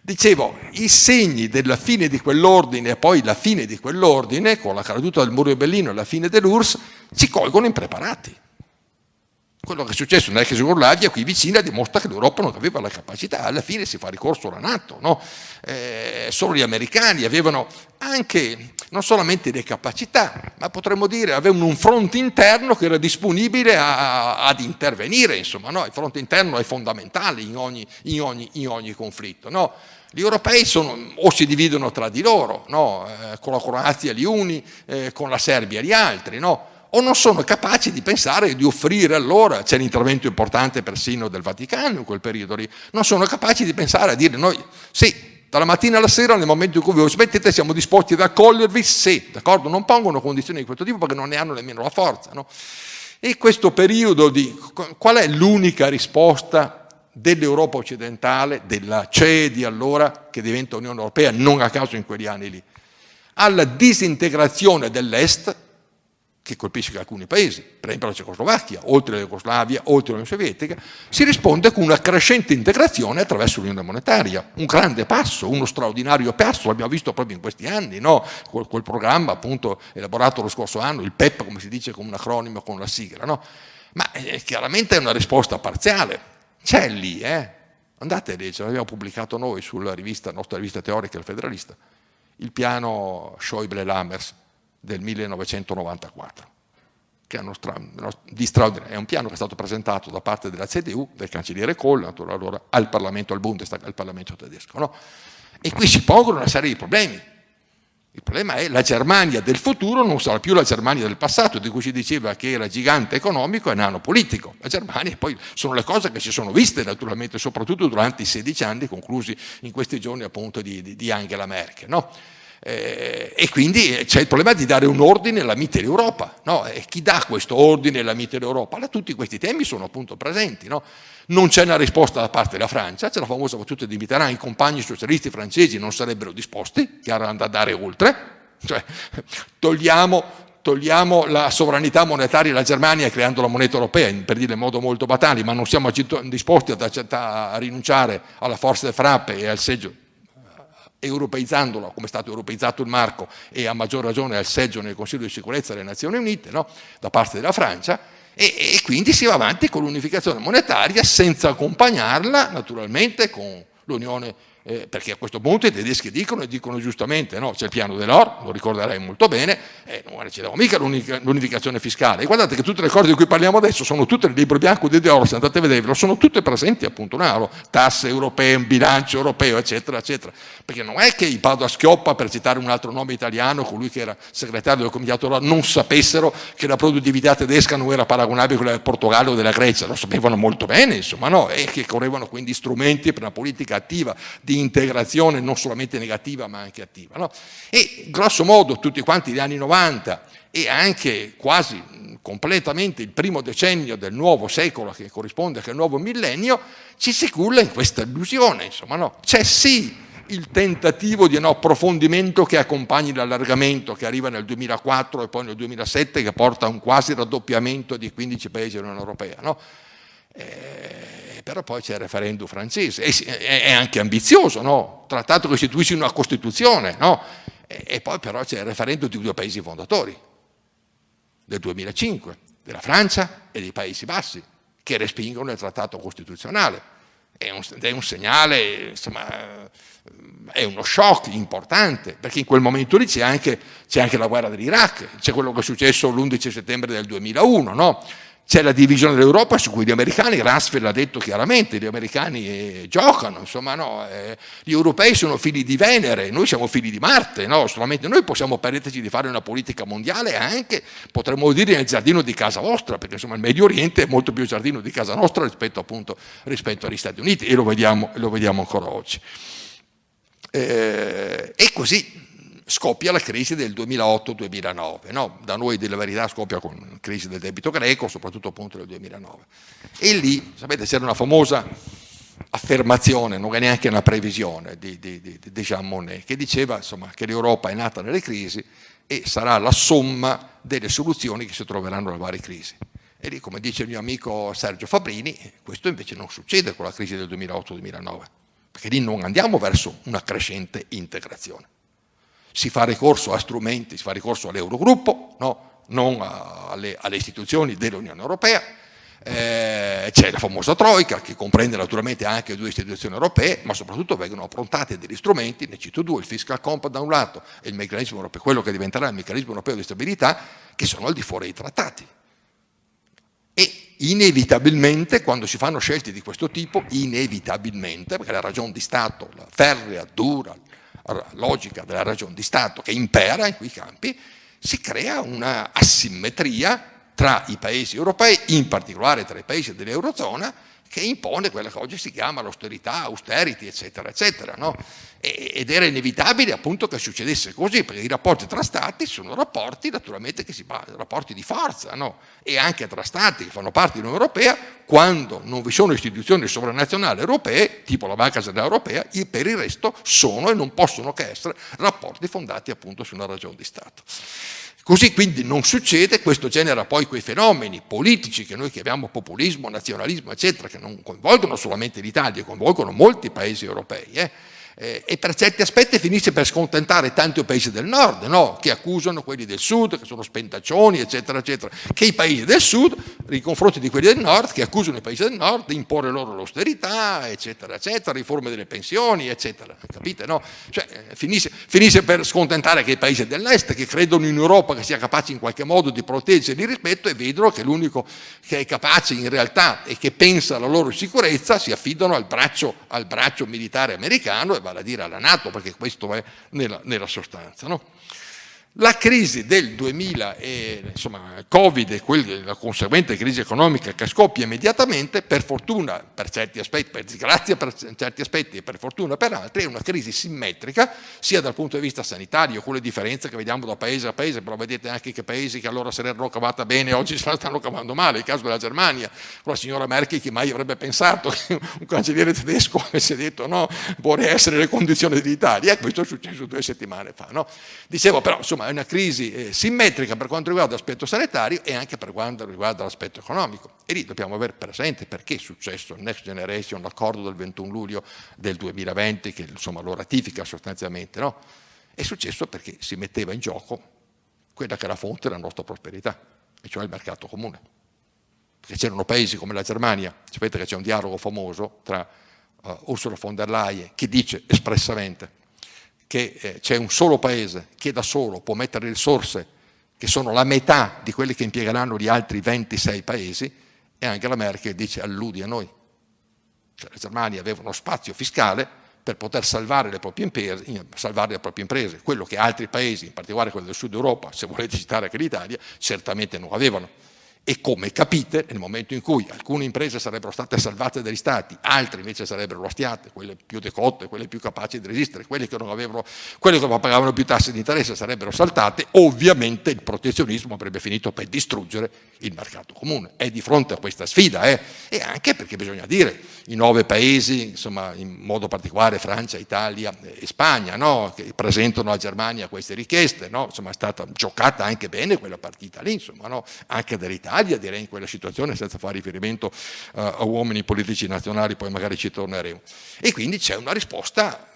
Dicevo, i segni della fine di quell'ordine e poi la fine di quell'ordine, con la caduta del muro di Berlino e la fine dell'URSS, ci colgono impreparati. Quello che è successo nell'ex Jugoslavia qui vicina dimostra che l'Europa non aveva la capacità, alla fine si fa ricorso alla NATO, no? Solo gli americani avevano anche non solamente le capacità, ma potremmo dire avevano un fronte interno che era disponibile ad intervenire, insomma, no? Il fronte interno è fondamentale in ogni conflitto, no? Gli europei o si dividono tra di loro, no? Con la Croazia gli uni, con la Serbia gli altri, no? O non sono capaci di pensare di offrire allora, c'è l'intervento importante persino del Vaticano in quel periodo lì, non sono capaci di pensare a dire noi, sì, dalla mattina alla sera nel momento in cui voi smettete siamo disposti ad accogliervi, sì, d'accordo, non pongono condizioni di questo tipo perché non ne hanno nemmeno la forza, no? E questo periodo qual è l'unica risposta dell'Europa occidentale, della CE di allora, che diventa Unione Europea, non a caso in quegli anni lì? Alla disintegrazione dell'Est, che colpisce alcuni paesi, per esempio la Cecoslovacchia, oltre la Jugoslavia, oltre l'Unione Sovietica, si risponde con una crescente integrazione attraverso l'Unione Monetaria, un grande passo, uno straordinario passo, l'abbiamo visto proprio in questi anni, no? Quel programma appunto elaborato lo scorso anno, il PEP come si dice con un acronimo, con una sigla, no? Ma chiaramente è una risposta parziale, c'è lì, andate a leggere, l'abbiamo pubblicato noi sulla nostra rivista teorica, il Federalista, il piano Schäuble-Lammers del 1994, che è un piano che è stato presentato da parte della CDU, del cancelliere Kohl, allora al Parlamento, al Bundestag, al Parlamento tedesco, no? E qui si pongono una serie di problemi. Il problema è la Germania del futuro non sarà più la Germania del passato, di cui si diceva che era gigante economico e nano politico. La Germania poi sono le cose che si sono viste naturalmente, soprattutto durante i 16 anni conclusi in questi giorni appunto di Angela Merkel, no? E quindi c'è il problema di dare un ordine alla Mitteleuropa, no? E chi dà questo ordine alla Mitteleuropa? Tutti questi temi sono appunto presenti, no? Non c'è una risposta da parte della Francia, c'è la famosa battuta di Mitterrand, i compagni socialisti francesi non sarebbero disposti, che erano da andare oltre, cioè togliamo la sovranità monetaria alla Germania creando la moneta europea, per dire in modo molto batale, ma non siamo disposti a rinunciare alla forza del frappe e al seggio europeizzandolo come è stato europeizzato il marco e a maggior ragione al seggio nel Consiglio di sicurezza delle Nazioni Unite, no? Da parte della Francia, e quindi si va avanti con l'unificazione monetaria senza accompagnarla naturalmente con l'Unione, perché a questo punto i tedeschi dicono giustamente, no? C'è il piano dell'oro, lo ricorderei molto bene, non ci diamo mica l'unificazione fiscale. E guardate che tutte le cose di cui parliamo adesso sono tutte nel libro bianco di De Oro, se andate a vederlo, sono tutte presenti appunto, no? Tasse europee, un bilancio europeo, eccetera, eccetera. Perché non è che i Padoa-Schioppa, per citare un altro nome italiano, colui che era segretario del Comitato Euro, non sapessero che la produttività tedesca non era paragonabile a quella del Portogallo o della Grecia, lo sapevano molto bene, insomma, no? E che correvano quindi strumenti per una politica attiva di integrazione non solamente negativa ma anche attiva, no? E grosso modo tutti quanti gli anni 90 e anche quasi completamente il primo decennio del nuovo secolo che corrisponde al nuovo millennio ci si culla in questa illusione, insomma, no? C'è sì il tentativo di un approfondimento che accompagni l'allargamento che arriva nel 2004 e poi nel 2007 che porta a un quasi raddoppiamento di 15 paesi dell'Unione Europea, no? Però poi c'è il referendum francese, è anche ambizioso, no? Trattato che istituisce una Costituzione, no? E poi però c'è il referendum di 2 paesi fondatori, del 2005, della Francia e dei Paesi Bassi, che respingono il trattato costituzionale. È un segnale, insomma, è uno shock importante, perché in quel momento lì c'è anche la guerra dell'Iraq, c'è quello che è successo l'11 settembre del 2001, no? C'è la divisione dell'Europa su cui gli americani, Rumsfeld l'ha detto chiaramente, gli americani giocano, insomma, no? Gli europei sono figli di Venere, noi siamo figli di Marte, no? Solamente noi possiamo permetterci di fare una politica mondiale anche, potremmo dire, nel giardino di casa vostra, perché insomma il Medio Oriente è molto più il giardino di casa nostra rispetto agli Stati Uniti, e lo vediamo ancora oggi. E così scoppia la crisi del 2008-2009, no? Da noi della verità scoppia con la crisi del debito greco, soprattutto appunto nel 2009. E lì, sapete, c'era una famosa affermazione, non è neanche una previsione di Jean Monnet, che diceva insomma che l'Europa è nata nelle crisi e sarà la somma delle soluzioni che si troveranno alle varie crisi. E lì, come dice il mio amico Sergio Fabrini, questo invece non succede con la crisi del 2008-2009, perché lì non andiamo verso una crescente integrazione. Si fa ricorso a strumenti, si fa ricorso all'Eurogruppo, no? Non alle istituzioni dell'Unione Europea. C'è la famosa Troika, che comprende naturalmente anche 2 istituzioni europee, ma soprattutto vengono approntati degli strumenti, ne cito 2, il Fiscal Compact da un lato e il meccanismo europeo, quello che diventerà il meccanismo europeo di stabilità, che sono al di fuori dei trattati. E inevitabilmente, quando si fanno scelte di questo tipo, inevitabilmente, perché la ragione di Stato, la ferrea, dura, logica della ragione di Stato che impera in quei campi, si crea una asimmetria tra i paesi europei, in particolare tra i paesi dell'Eurozona, che impone quella che oggi si chiama l'austerità, austerity, eccetera, eccetera, no? Ed era inevitabile appunto che succedesse così, perché i rapporti tra stati sono rapporti naturalmente rapporti di forza, no? E anche tra stati che fanno parte dell'Unione Europea, quando non vi sono istituzioni sovranazionali europee, tipo la Banca Centrale Europea, per il resto sono e non possono che essere rapporti fondati appunto su una ragione di Stato. Così quindi non succede, questo genera poi quei fenomeni politici che noi chiamiamo populismo, nazionalismo, eccetera, che non coinvolgono solamente l'Italia, coinvolgono molti paesi europei, e per certi aspetti finisce per scontentare tanti paesi del nord, no? Che accusano quelli del sud, che sono spendaccioni, eccetera, eccetera, che i paesi del sud, nei confronti di quelli del nord, che accusano i paesi del nord di imporre loro l'austerità, eccetera, eccetera, riforme delle pensioni, eccetera, capite, no? Cioè, finisce per scontentare che i paesi dell'est, che credono in Europa che sia capace in qualche modo di proteggerli rispetto, e vedono che l'unico che è capace in realtà e che pensa alla loro sicurezza si affidano al braccio militare americano, e vale a dire alla NATO, perché questo è nella sostanza, no? La crisi del 2000, Covid e la conseguente crisi economica che scoppia immediatamente, per fortuna per certi aspetti, per disgrazia per certi aspetti e per fortuna per altri, è una crisi simmetrica sia dal punto di vista sanitario, con le differenze che vediamo da paese a paese, però vedete anche che paesi che allora se l'erano cavata bene oggi se la stanno cavando male, il caso della Germania, con la signora Merkel, che mai avrebbe pensato che un cancelliere tedesco avesse detto no, vorrei essere le condizioni dell'Italia, e questo è successo 2 settimane fa, no? Dicevo però, insomma, insomma è una crisi simmetrica per quanto riguarda l'aspetto sanitario e anche per quanto riguarda l'aspetto economico. E lì dobbiamo avere presente perché è successo il Next Generation, l'accordo del 21 luglio del 2020, che insomma lo ratifica sostanzialmente, no? È successo perché si metteva in gioco quella che è la fonte della nostra prosperità, e cioè il mercato comune. Perché c'erano paesi come la Germania, sapete che c'è un dialogo famoso tra Ursula von der Leyen, che dice espressamente che c'è un solo paese che da solo può mettere risorse che sono la metà di quelle che impiegheranno gli altri 26 paesi, e anche la Merkel dice alludi a noi. Cioè, la Germania aveva uno spazio fiscale per poter salvare le proprie imprese, quello che altri paesi, in particolare quelli del sud Europa, se volete citare anche l'Italia, certamente non avevano. E come capite, nel momento in cui alcune imprese sarebbero state salvate dagli stati, altre invece sarebbero lasciate, quelle più decotte, quelle più capaci di resistere, quelle che pagavano più tasse di interesse sarebbero saltate, ovviamente il protezionismo avrebbe finito per distruggere il mercato comune. È di fronte a questa sfida, e anche perché bisogna dire, i 9 paesi, insomma, in modo particolare Francia, Italia e Spagna, no? Che presentano alla Germania queste richieste, no? Insomma, è stata giocata anche bene quella partita lì, insomma, no? Anche dall'Italia, direi, in quella situazione, senza fare riferimento a uomini politici nazionali, poi magari ci torneremo. E quindi c'è una risposta,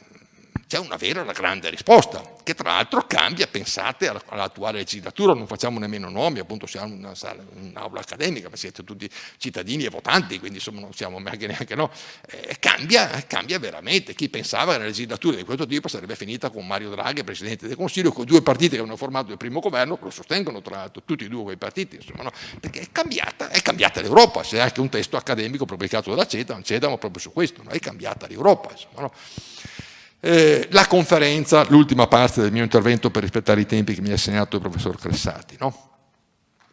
c'è una grande risposta, che tra l'altro cambia, pensate, all'attuale legislatura, non facciamo nemmeno nomi, appunto siamo in un'aula accademica, ma siete tutti cittadini e votanti, quindi insomma non siamo neanche no. Cambia veramente. Chi pensava che una legislatura di questo tipo sarebbe finita con Mario Draghi, Presidente del Consiglio, con 2 partiti che hanno formato il primo governo, lo sostengono tra l'altro tutti e 2 quei partiti, insomma, no? Perché è cambiata l'Europa, c'è anche un testo accademico pubblicato dalla CEDA, ma proprio su questo, no? È cambiata l'Europa, insomma, no? La conferenza, l'ultima parte del mio intervento per rispettare i tempi che mi ha assegnato il professor Cressati, no?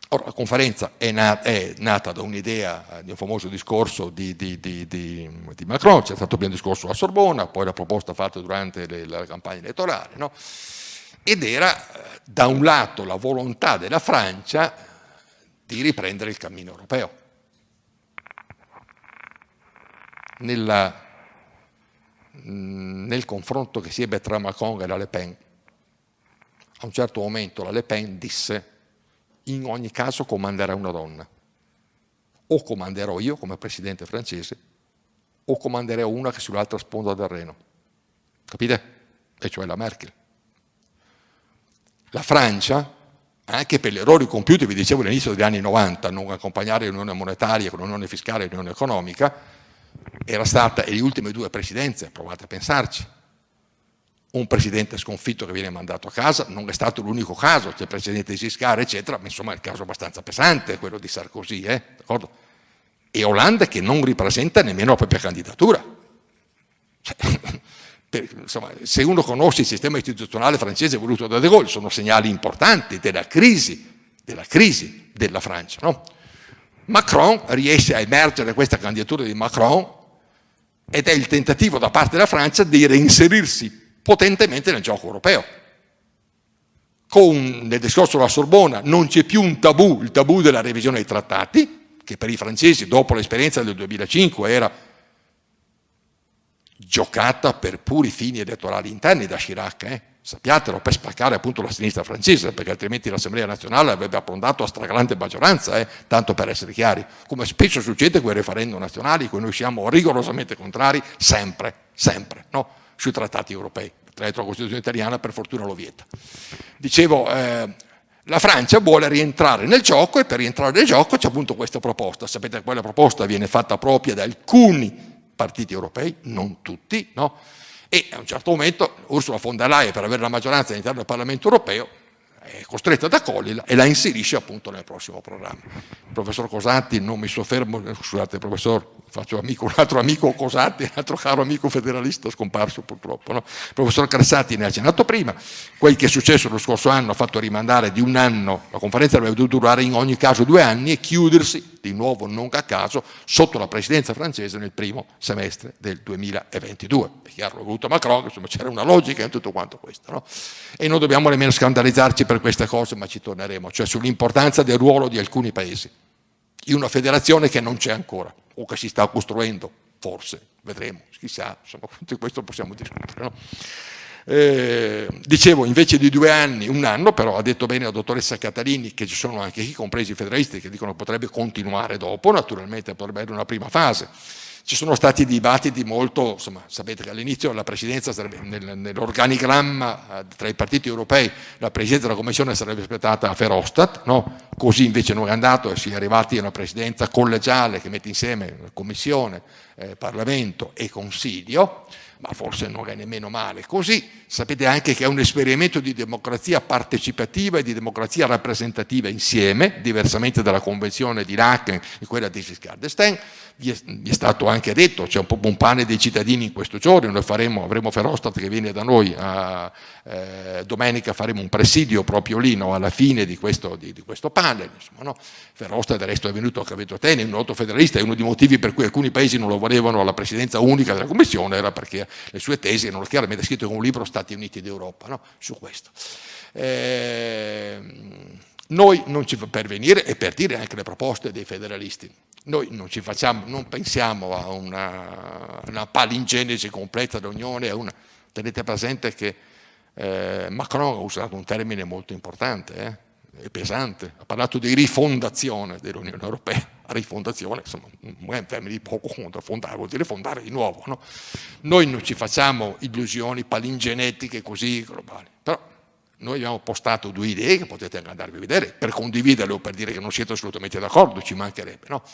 Ora, la conferenza è nata da un'idea di un famoso discorso di Macron, c'è stato prima il discorso a Sorbona, poi la proposta fatta durante la campagna elettorale, no? Ed era da un lato la volontà della Francia di riprendere il cammino europeo. Nel confronto che si ebbe tra Macron e la Le Pen, a un certo momento la Le Pen disse: in ogni caso comanderà una donna, o comanderò io come presidente francese, o comanderò una che è sull'altra sponda del Reno, capite? E cioè la Merkel. La Francia, anche per gli errori compiuti, vi dicevo all'inizio degli anni 90, non accompagnare l'unione monetaria con l'unione fiscale e l'unione economica, era stata, e le ultime 2 presidenze, provate a pensarci, un presidente sconfitto che viene mandato a casa, non è stato l'unico caso, c'è il presidente Giscard, eccetera, ma insomma è il caso abbastanza pesante, quello di Sarkozy, d'accordo? E Hollande che non ripresenta nemmeno la propria candidatura. Insomma, se uno conosce il sistema istituzionale francese voluto da De Gaulle, sono segnali importanti della crisi della Francia, no? Macron riesce a emergere questa candidatura di Macron ed è il tentativo da parte della Francia di reinserirsi potentemente nel gioco europeo. Nel discorso della Sorbona non c'è più un tabù, il tabù della revisione dei trattati, che per i francesi dopo l'esperienza del 2005 era giocata per puri fini elettorali interni da Chirac, sappiatelo, per spaccare appunto la sinistra francese, perché altrimenti l'Assemblea nazionale avrebbe approntato a stragrande maggioranza, tanto per essere chiari, come spesso succede con i referendum nazionali, cui noi siamo rigorosamente contrari, sempre, no? Sui trattati europei. Tra l'altro la Costituzione italiana per fortuna lo vieta. Dicevo, la Francia vuole rientrare nel gioco, e per rientrare nel gioco c'è appunto questa proposta. Sapete che quella proposta viene fatta propria da alcuni partiti europei, non tutti, no? E a un certo momento Ursula von der Leyen, per avere la maggioranza all'interno del Parlamento europeo, è costretta ad accoglierla e la inserisce appunto nel prossimo programma. Il professor Cosatti, non mi soffermo, scusate professor, faccio amico, un altro amico Cosatti, un altro caro amico federalista scomparso purtroppo, no? Il professor Cressati ne ha accennato prima. Quel che è successo lo scorso anno ha fatto rimandare di un anno, la conferenza avrebbe dovuto durare in ogni caso 2 anni e chiudersi di nuovo non a caso sotto la presidenza francese nel primo semestre del 2022. È chiaro, l'ha voluto Macron, insomma c'era una logica in tutto quanto questo, no? E non dobbiamo nemmeno scandalizzarci per queste cose, ma ci torneremo, cioè sull'importanza del ruolo di alcuni paesi in una federazione che non c'è ancora o che si sta costruendo, forse, vedremo, chissà, insomma, di questo possiamo discutere, no? Dicevo, invece di 2 anni, 1 anno, però ha detto bene la dottoressa Catalini che ci sono anche chi, compresi i federalisti, che dicono che potrebbe continuare dopo, naturalmente potrebbe essere una prima fase. Ci sono stati dibattiti molto, insomma, sapete che all'inizio la presidenza sarebbe, nell'organigramma tra i partiti europei, la presidenza della Commissione sarebbe aspettata a Verhofstadt, no? Così invece non è andato e si è arrivati a una presidenza collegiale che mette insieme Commissione, Parlamento e Consiglio, ma forse non è nemmeno male così. Sapete anche che è un esperimento di democrazia partecipativa e di democrazia rappresentativa insieme, diversamente dalla convenzione di Laeken e quella di Giscard d'Estaing. Vi è stato anche detto, c'è un po' un pane dei cittadini in questo giorno, noi avremo Verhofstadt che viene da noi, domenica faremo un presidio proprio lì, no, alla fine di questo panel, insomma, no? Verhofstadt del resto è venuto a Cavetotene, è un noto federalista, e uno dei motivi per cui alcuni paesi non lo volevano alla presidenza unica della Commissione era perché le sue tesi erano chiaramente scritte con un libro Stati Uniti d'Europa, no? Su questo. Noi non ci per venire e per dire anche le proposte dei federalisti, noi non pensiamo a una palingenesi completa dell'Unione, tenete presente che Macron ha usato un termine molto importante e pesante, ha parlato di rifondazione dell'Unione Europea. Rifondazione, insomma, è un termine di poco conto, fondare vuol dire fondare di nuovo, no? Noi non ci facciamo illusioni palingenetiche così globali, però noi abbiamo postato 2 idee che potete anche andarvi a vedere, per condividerle o per dire che non siete assolutamente d'accordo, ci mancherebbe, no?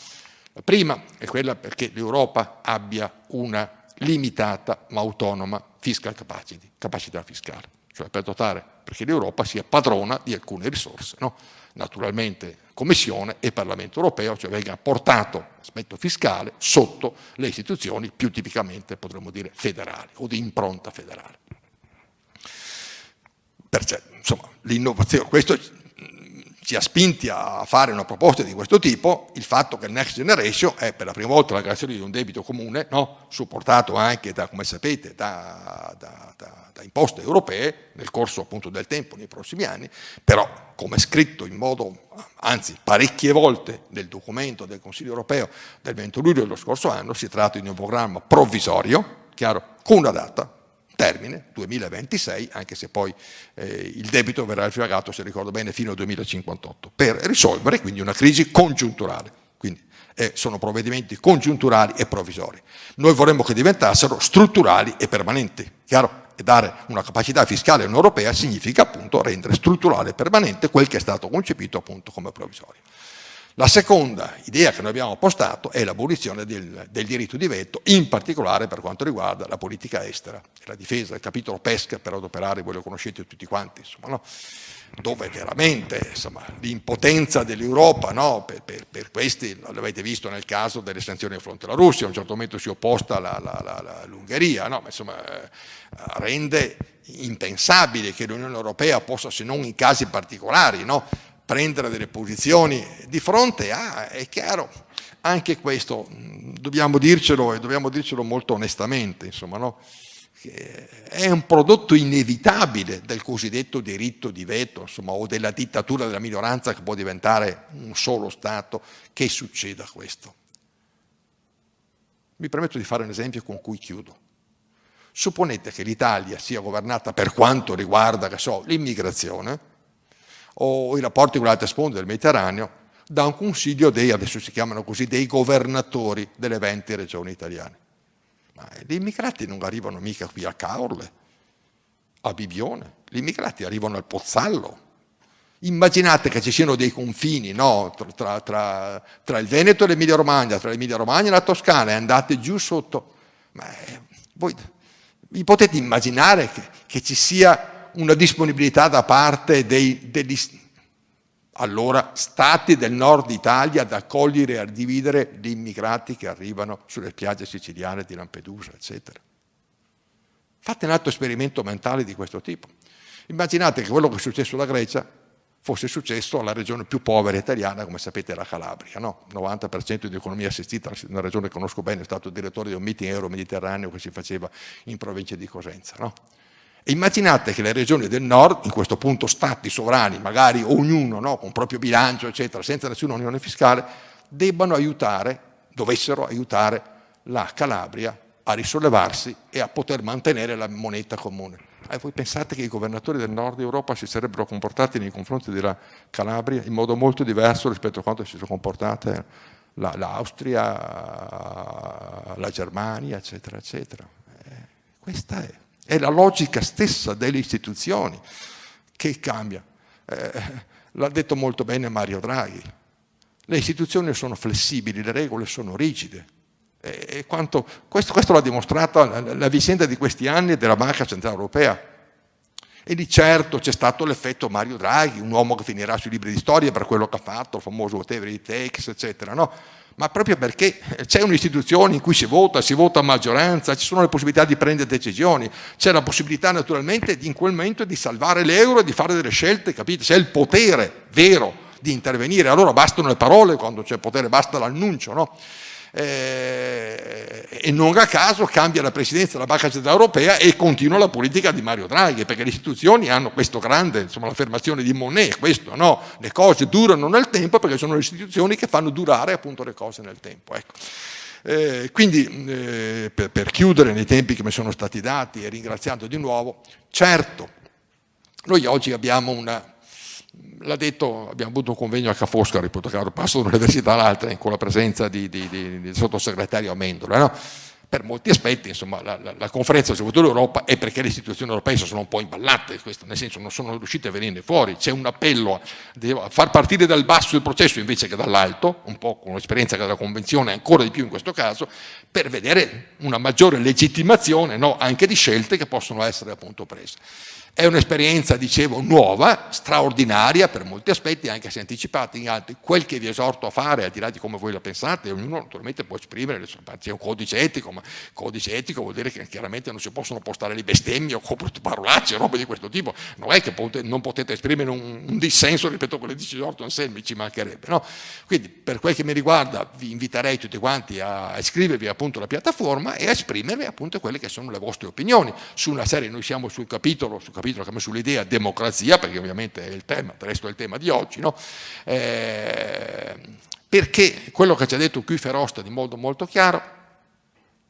La prima è quella perché l'Europa abbia una limitata ma autonoma fiscal capacity, capacità fiscale, cioè perché l'Europa sia padrona di alcune risorse, no? Naturalmente Commissione e Parlamento europeo, cioè venga portato l'aspetto fiscale sotto le istituzioni più tipicamente, potremmo dire, federali o di impronta federale. Insomma, l'innovazione, questo ci ha spinti a fare una proposta di questo tipo, il fatto che il Next Generation è per la prima volta la creazione di un debito comune, no? Supportato anche da, come sapete, da imposte europee nel corso appunto del tempo, nei prossimi anni, però come scritto in modo, anzi parecchie volte nel documento del Consiglio europeo del 20 luglio dello scorso anno, si tratta di un programma provvisorio, chiaro, con una data, termine, 2026, anche se poi il debito verrà ripagato, se ricordo bene, fino al 2058, per risolvere quindi una crisi congiunturale. Quindi sono provvedimenti congiunturali e provvisori. Noi vorremmo che diventassero strutturali e permanenti, chiaro? E dare una capacità fiscale all'Unione Europea significa appunto rendere strutturale e permanente quel che è stato concepito appunto come provvisorio. La seconda idea che noi abbiamo postato è l'abolizione del diritto di veto, in particolare per quanto riguarda la politica estera e la difesa, il capitolo pesca per adoperare, voi lo conoscete tutti quanti, insomma, no? Dove veramente insomma, l'impotenza dell'Europa, no? per questi, l'avete visto nel caso delle sanzioni di fronte alla Russia, a un certo momento si è opposta l'Ungheria, no? Ma insomma, rende impensabile che l'Unione Europea possa, se non in casi particolari, no? Prendere delle posizioni di fronte a, è chiaro, anche questo dobbiamo dircelo e dobbiamo dircelo molto onestamente, insomma, no? Che è un prodotto inevitabile del cosiddetto diritto di veto, insomma, o della dittatura della minoranza che può diventare un solo Stato, che succeda questo. Mi permetto di fare un esempio con cui chiudo. Supponete che l'Italia sia governata per quanto riguarda, che so, l'immigrazione, o i rapporti con le altre sponde del Mediterraneo, da un consiglio adesso si chiamano così, dei governatori delle 20 regioni italiane. Ma gli immigrati non arrivano mica qui a Caorle, a Bibione, gli immigrati arrivano al Pozzallo. Immaginate che ci siano dei confini, no? tra il Veneto e l'Emilia Romagna, tra l'Emilia Romagna e la Toscana, e andate giù sotto. Ma voi vi potete immaginare che ci sia una disponibilità da parte degli allora stati del nord Italia ad accogliere e a dividere gli immigrati che arrivano sulle spiagge siciliane di Lampedusa, eccetera. Fate un altro esperimento mentale di questo tipo. Immaginate che quello che è successo alla Grecia fosse successo alla regione più povera italiana, come sapete la Calabria, no? 90% di economia assistita, una regione che conosco bene, è stato direttore di un meeting euro-mediterraneo che si faceva in provincia di Cosenza, no? E immaginate che le regioni del nord, in questo punto stati sovrani, magari ognuno, no, con proprio bilancio, eccetera, senza nessuna unione fiscale, dovessero aiutare la Calabria a risollevarsi e a poter mantenere la moneta comune. Voi pensate che i governatori del nord Europa si sarebbero comportati nei confronti della Calabria in modo molto diverso rispetto a quanto si sono comportate l'Austria, la Germania, eccetera, eccetera. Questa è la logica stessa delle istituzioni che cambia. L'ha detto molto bene Mario Draghi. Le istituzioni sono flessibili, le regole sono rigide. Questo l'ha dimostrato la vicenda di questi anni della Banca Centrale Europea. E di certo c'è stato l'effetto Mario Draghi, un uomo che finirà sui libri di storia per quello che ha fatto, il famoso whatever it takes, eccetera, no? Ma proprio perché c'è un'istituzione in cui si vota a maggioranza, ci sono le possibilità di prendere decisioni, c'è la possibilità naturalmente in quel momento di salvare l'euro e di fare delle scelte, capite? C'è il potere vero di intervenire, allora bastano le parole, quando c'è potere basta l'annuncio, no? E non a caso cambia la presidenza della Banca Centrale Europea e continua la politica di Mario Draghi, perché le istituzioni hanno questo grande, insomma, l'affermazione di Monnet, questo, no? Le cose durano nel tempo perché sono le istituzioni che fanno durare appunto le cose nel tempo, ecco. Quindi per chiudere nei tempi che mi sono stati dati e ringraziando di nuovo, certo, noi oggi abbiamo l'ha detto, abbiamo avuto un convegno a Ca' Foscari, passo da un'università all'altra con la presenza del sottosegretario Amendola, no? Per molti aspetti, insomma, la conferenza sul futuro dell'Europa è perché le istituzioni europee sono un po' imballate, questo, nel senso non sono riuscite a venire fuori, c'è un appello a far partire dal basso il processo invece che dall'alto, un po' con l'esperienza della Convenzione, ancora di più in questo caso, per vedere una maggiore legittimazione, no, anche di scelte che possono essere appunto prese. È un'esperienza, dicevo, nuova, straordinaria per molti aspetti, anche se anticipati in altri. Quel che vi esorto a fare, al di là di come voi la pensate, ognuno naturalmente può esprimere le sue parti. C'è un codice etico, ma codice etico vuol dire che chiaramente non si possono postare le bestemmie o parolacce, robe di questo tipo. Non è che non potete esprimere un dissenso rispetto a quello che dice Giorgio Anselmi, ci mancherebbe, no? Quindi, per quel che mi riguarda, vi inviterei tutti quanti a iscrivervi appunto alla piattaforma e a esprimervi appunto quelle che sono le vostre opinioni. Su una serie, noi siamo sul capitolo che ha messo l'idea democrazia, perché ovviamente è il tema, del resto è il tema di oggi, no? Perché quello che ci ha detto qui Verhofstadt in modo molto chiaro,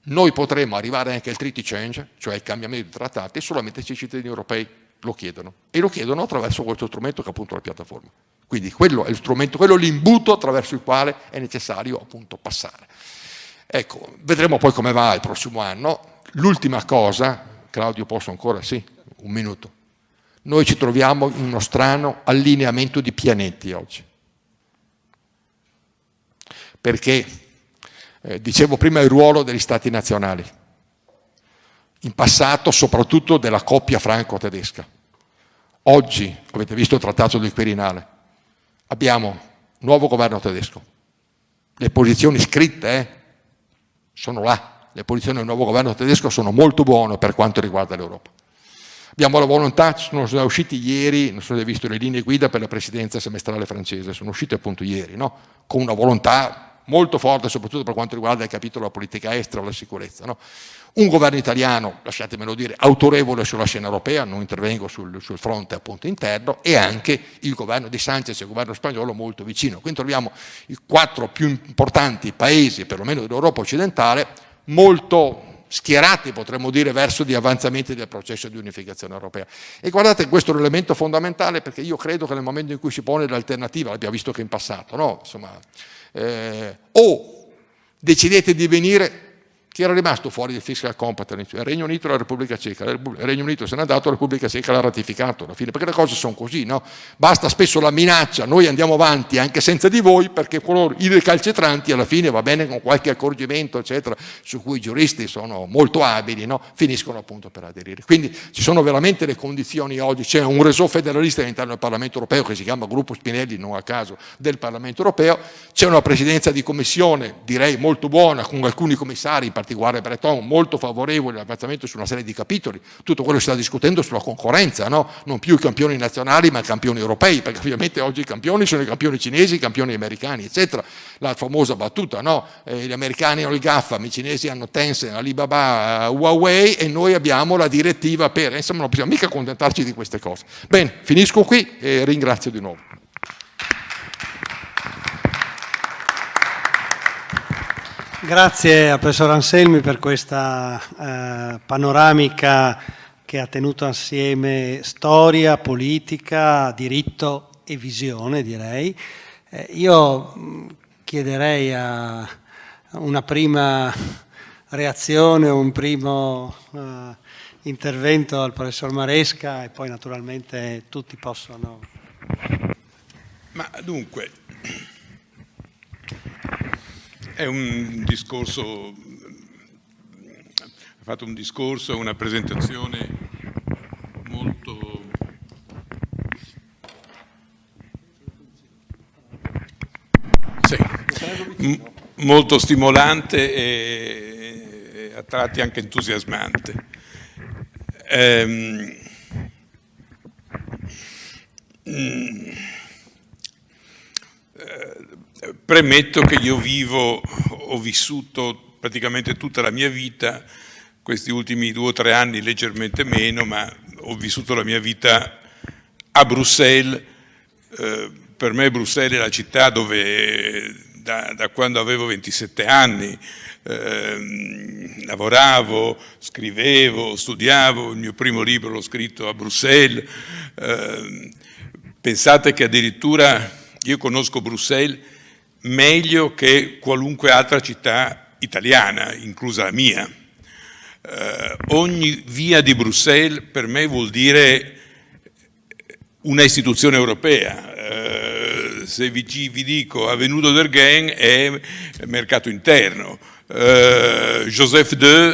noi potremo arrivare anche al treaty change, cioè il cambiamento dei trattati, solamente se i cittadini europei lo chiedono, e lo chiedono attraverso questo strumento che è appunto la piattaforma. Quindi quello è lo strumento, quello è l'imbuto attraverso il quale è necessario appunto passare. Ecco, vedremo poi come va il prossimo anno. L'ultima cosa, Claudio, posso ancora? Sì, un minuto. Noi ci troviamo in uno strano allineamento di pianeti oggi. Perché, dicevo prima, il ruolo degli stati nazionali. In passato, soprattutto della coppia franco-tedesca. Oggi, avete visto il trattato del Quirinale, abbiamo un nuovo governo tedesco. Le posizioni scritte sono là. Le posizioni del nuovo governo tedesco sono molto buone per quanto riguarda l'Europa. Abbiamo la volontà, sono usciti ieri, non so se avete visto le linee guida per la presidenza semestrale francese, sono uscite appunto ieri, no? Con una volontà molto forte, soprattutto per quanto riguarda il capitolo della politica estera o la sicurezza, no? Un governo italiano, lasciatemelo dire, autorevole sulla scena europea, non intervengo sul fronte appunto interno, e anche il governo di Sanchez e il governo spagnolo molto vicino. Quindi troviamo i 4 più importanti paesi, perlomeno dell'Europa occidentale, molto schierati, potremmo dire, verso gli avanzamenti del processo di unificazione europea. E guardate, questo è un elemento fondamentale, perché io credo che nel momento in cui si pone l'alternativa, l'abbiamo visto che in passato, no? Insomma, o decidete di venire, chi era rimasto fuori del fiscal compact, il Regno Unito e la Repubblica Ceca. Il Regno Unito se n'è andato, la Repubblica Ceca l'ha ratificato alla fine, perché le cose sono così, no? Basta spesso la minaccia, noi andiamo avanti anche senza di voi, perché i recalcitranti alla fine, va bene con qualche accorgimento eccetera, su cui i giuristi sono molto abili, no? Finiscono appunto per aderire. Quindi ci sono veramente le condizioni oggi, c'è un réseau federalista all'interno del Parlamento europeo che si chiama Gruppo Spinelli, non a caso, del Parlamento europeo, c'è una presidenza di commissione, direi molto buona, con alcuni commissari, in particolare Breton, molto favorevole all'avanzamento su una serie di capitoli, tutto quello che si sta discutendo sulla concorrenza, no? Non più i campioni nazionali ma i campioni europei, perché ovviamente oggi i campioni sono i campioni cinesi, i campioni americani, eccetera. La famosa battuta, no? Gli americani hanno il GAFAM, i cinesi hanno Tencent, Alibaba, Huawei, e noi abbiamo la direttiva per, insomma non possiamo mica accontentarci di queste cose. Bene, finisco qui e ringrazio di nuovo. Grazie al professor Anselmi per questa panoramica che ha tenuto assieme storia, politica, diritto e visione, direi. Io chiederei a una prima reazione, un primo intervento al professor Maresca, e poi naturalmente tutti possono... Ma dunque, è un discorso, ha fatto un discorso, una presentazione molto... Sì, molto stimolante e a tratti anche entusiasmante. Premetto che io ho vissuto praticamente tutta la mia vita, questi ultimi 2 o 3 anni leggermente meno, ma ho vissuto la mia vita a Bruxelles. Per me Bruxelles è la città dove da quando avevo 27 anni lavoravo, scrivevo, studiavo, il mio primo libro l'ho scritto a Bruxelles. Pensate che addirittura io conosco Bruxelles meglio che qualunque altra città italiana, inclusa la mia. Ogni via di Bruxelles per me vuol dire una istituzione europea. Se vi dico Avenue d'Auderghem è mercato interno, Joseph II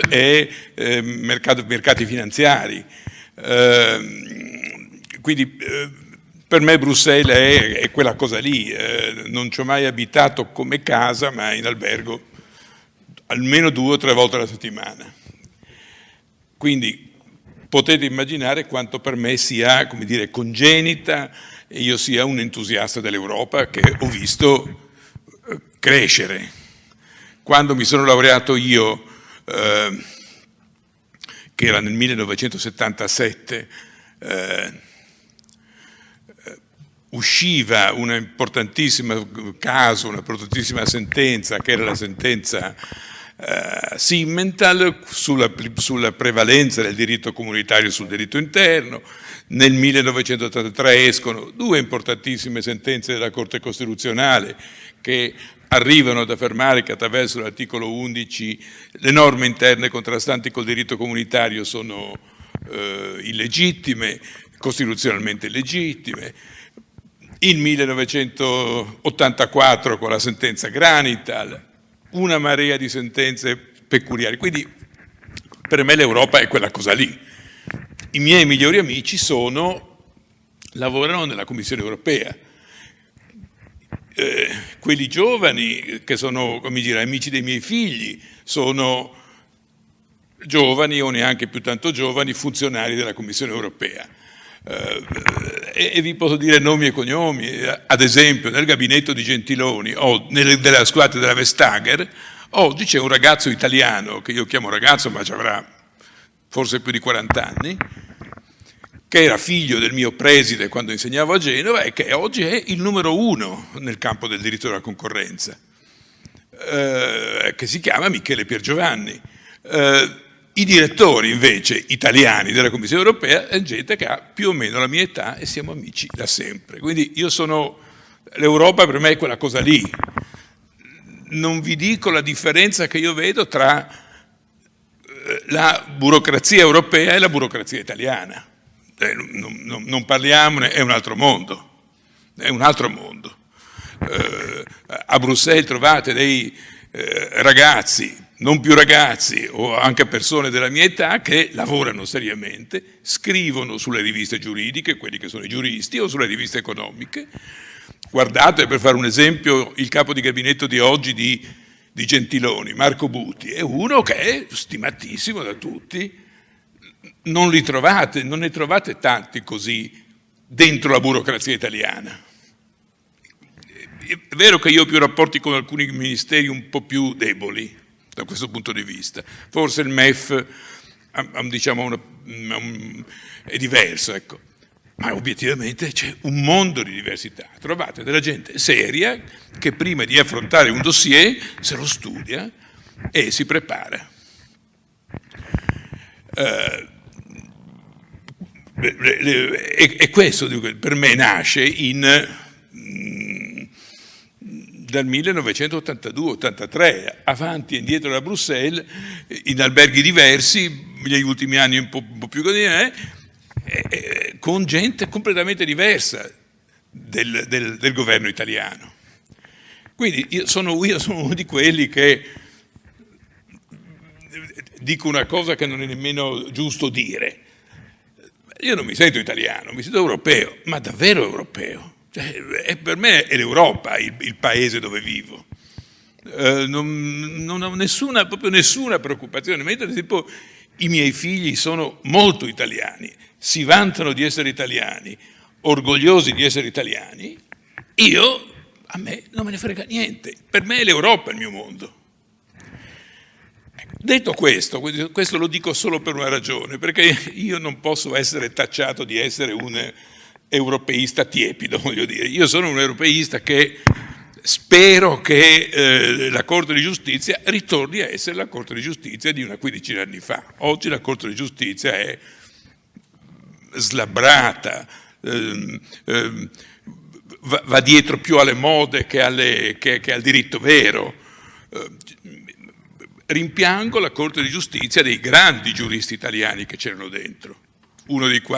è mercati finanziari. Quindi per me Bruxelles è quella cosa lì. Non ci ho mai abitato come casa, ma in albergo almeno 2 o 3 volte alla settimana. Quindi potete immaginare quanto per me sia, come dire, congenita e io sia un entusiasta dell'Europa che ho visto crescere. Quando mi sono laureato io, che era nel 1977, usciva un importantissimo caso, una importantissima sentenza, che era la sentenza Simmental sulla prevalenza del diritto comunitario sul diritto interno. Nel 1983 escono 2 importantissime sentenze della Corte Costituzionale che arrivano ad affermare che attraverso l'articolo 11 le norme interne contrastanti col diritto comunitario sono illegittime, costituzionalmente illegittime. Il 1984 con la sentenza Granital, una marea di sentenze peculiari. Quindi per me l'Europa è quella cosa lì. I miei migliori amici lavorano nella Commissione europea. Quelli giovani che sono, come dire, amici dei miei figli, sono giovani o neanche più tanto giovani funzionari della Commissione europea. E vi posso dire nomi e cognomi. Ad esempio nel gabinetto di Gentiloni della squadra della Vestager oggi c'è un ragazzo italiano che io chiamo ragazzo ma ci avrà forse più di 40 anni, che era figlio del mio preside quando insegnavo a Genova e che oggi è il numero 1 nel campo del diritto della concorrenza, che si chiama Michele Piergiovanni. I direttori invece italiani della Commissione europea è gente che ha più o meno la mia età e siamo amici da sempre. Quindi l'Europa per me è quella cosa lì. Non vi dico la differenza che io vedo tra la burocrazia europea e la burocrazia italiana. Non parliamone, è un altro mondo. È un altro mondo. A Bruxelles trovate dei ragazzi, non più ragazzi o anche persone della mia età che lavorano seriamente, scrivono sulle riviste giuridiche, quelli che sono i giuristi, o sulle riviste economiche. Guardate, per fare un esempio, il capo di gabinetto di oggi di Gentiloni, Marco Buti, è uno che è stimatissimo da tutti. Non ne trovate tanti così dentro la burocrazia italiana. È vero che io ho più rapporti con alcuni ministeri un po' più deboli da questo punto di vista. Forse il MEF è diverso, ecco. Ma obiettivamente c'è un mondo di diversità. Trovate della gente seria che prima di affrontare un dossier se lo studia e si prepara. E questo per me nasce dal 1982-83, avanti e indietro da Bruxelles, in alberghi diversi, negli ultimi anni un po' più così, con gente completamente diversa del governo italiano. Quindi io sono uno di quelli che dico una cosa che non è nemmeno giusto dire. Io non mi sento italiano, mi sento europeo, ma davvero europeo. Cioè, per me è l'Europa il paese dove vivo. Non ho proprio nessuna preoccupazione, mentre tipo i miei figli sono molto italiani, si vantano di essere italiani, orgogliosi di essere italiani, a me non me ne frega niente, per me è l'Europa il mio mondo. Detto questo lo dico solo per una ragione, perché io non posso essere tacciato di essere un europeista tiepido, voglio dire. Io sono un europeista che spero che la Corte di Giustizia ritorni a essere la Corte di Giustizia di una quindicina di anni fa. Oggi la Corte di Giustizia è slabbrata, va dietro più alle mode che al diritto vero. Rimpiango la Corte di Giustizia dei grandi giuristi italiani che c'erano dentro,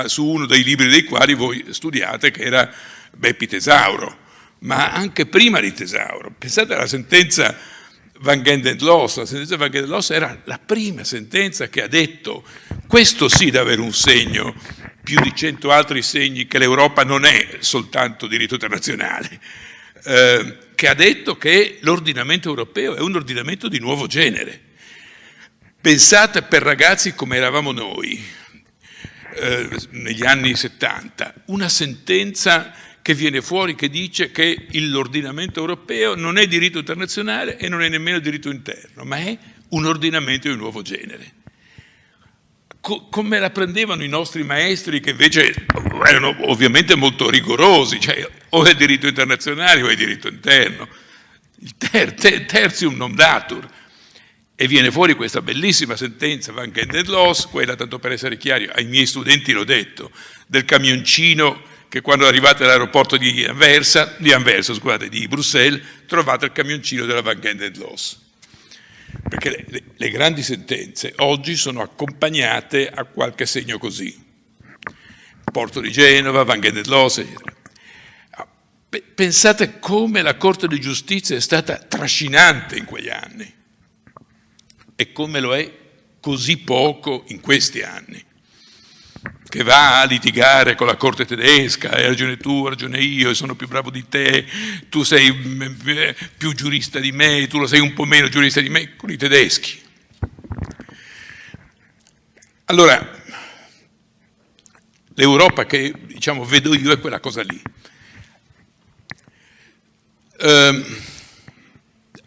su uno dei libri dei quali voi studiate, che era Beppi Tesauro, ma anche prima di Tesauro. Pensate alla sentenza Van Gendend-Loos. La sentenza Van Gendend-Loos era la prima sentenza che ha detto, questo sì deve avere un segno, più di 100 altri segni, che l'Europa non è soltanto diritto internazionale, che ha detto che l'ordinamento europeo è un ordinamento di nuovo genere. Pensate, per ragazzi come eravamo noi negli anni 70, una sentenza che viene fuori che dice che l'ordinamento europeo non è diritto internazionale e non è nemmeno diritto interno, ma è un ordinamento di nuovo genere. Come la prendevano i nostri maestri, che invece erano ovviamente molto rigorosi, cioè o è diritto internazionale o è diritto interno, il tertium non datur, e viene fuori questa bellissima sentenza Van Gendend-Loos, quella, tanto per essere chiari, ai miei studenti l'ho detto, del camioncino che quando arrivate all'aeroporto di Bruxelles trovate il camioncino della Van Gendend-Loos. Perché le grandi sentenze oggi sono accompagnate a qualche segno così. Porto di Genova, Van Gendend-Loos, eccetera. Pensate come la Corte di Giustizia è stata trascinante in quegli anni e come lo è così poco in questi anni, che va a litigare con la Corte tedesca, hai ragione tu, hai ragione io sono più bravo di te, tu sei più giurista di me, tu lo sei un po' meno giurista di me, con i tedeschi. Allora, l'Europa che vedo io è quella cosa lì,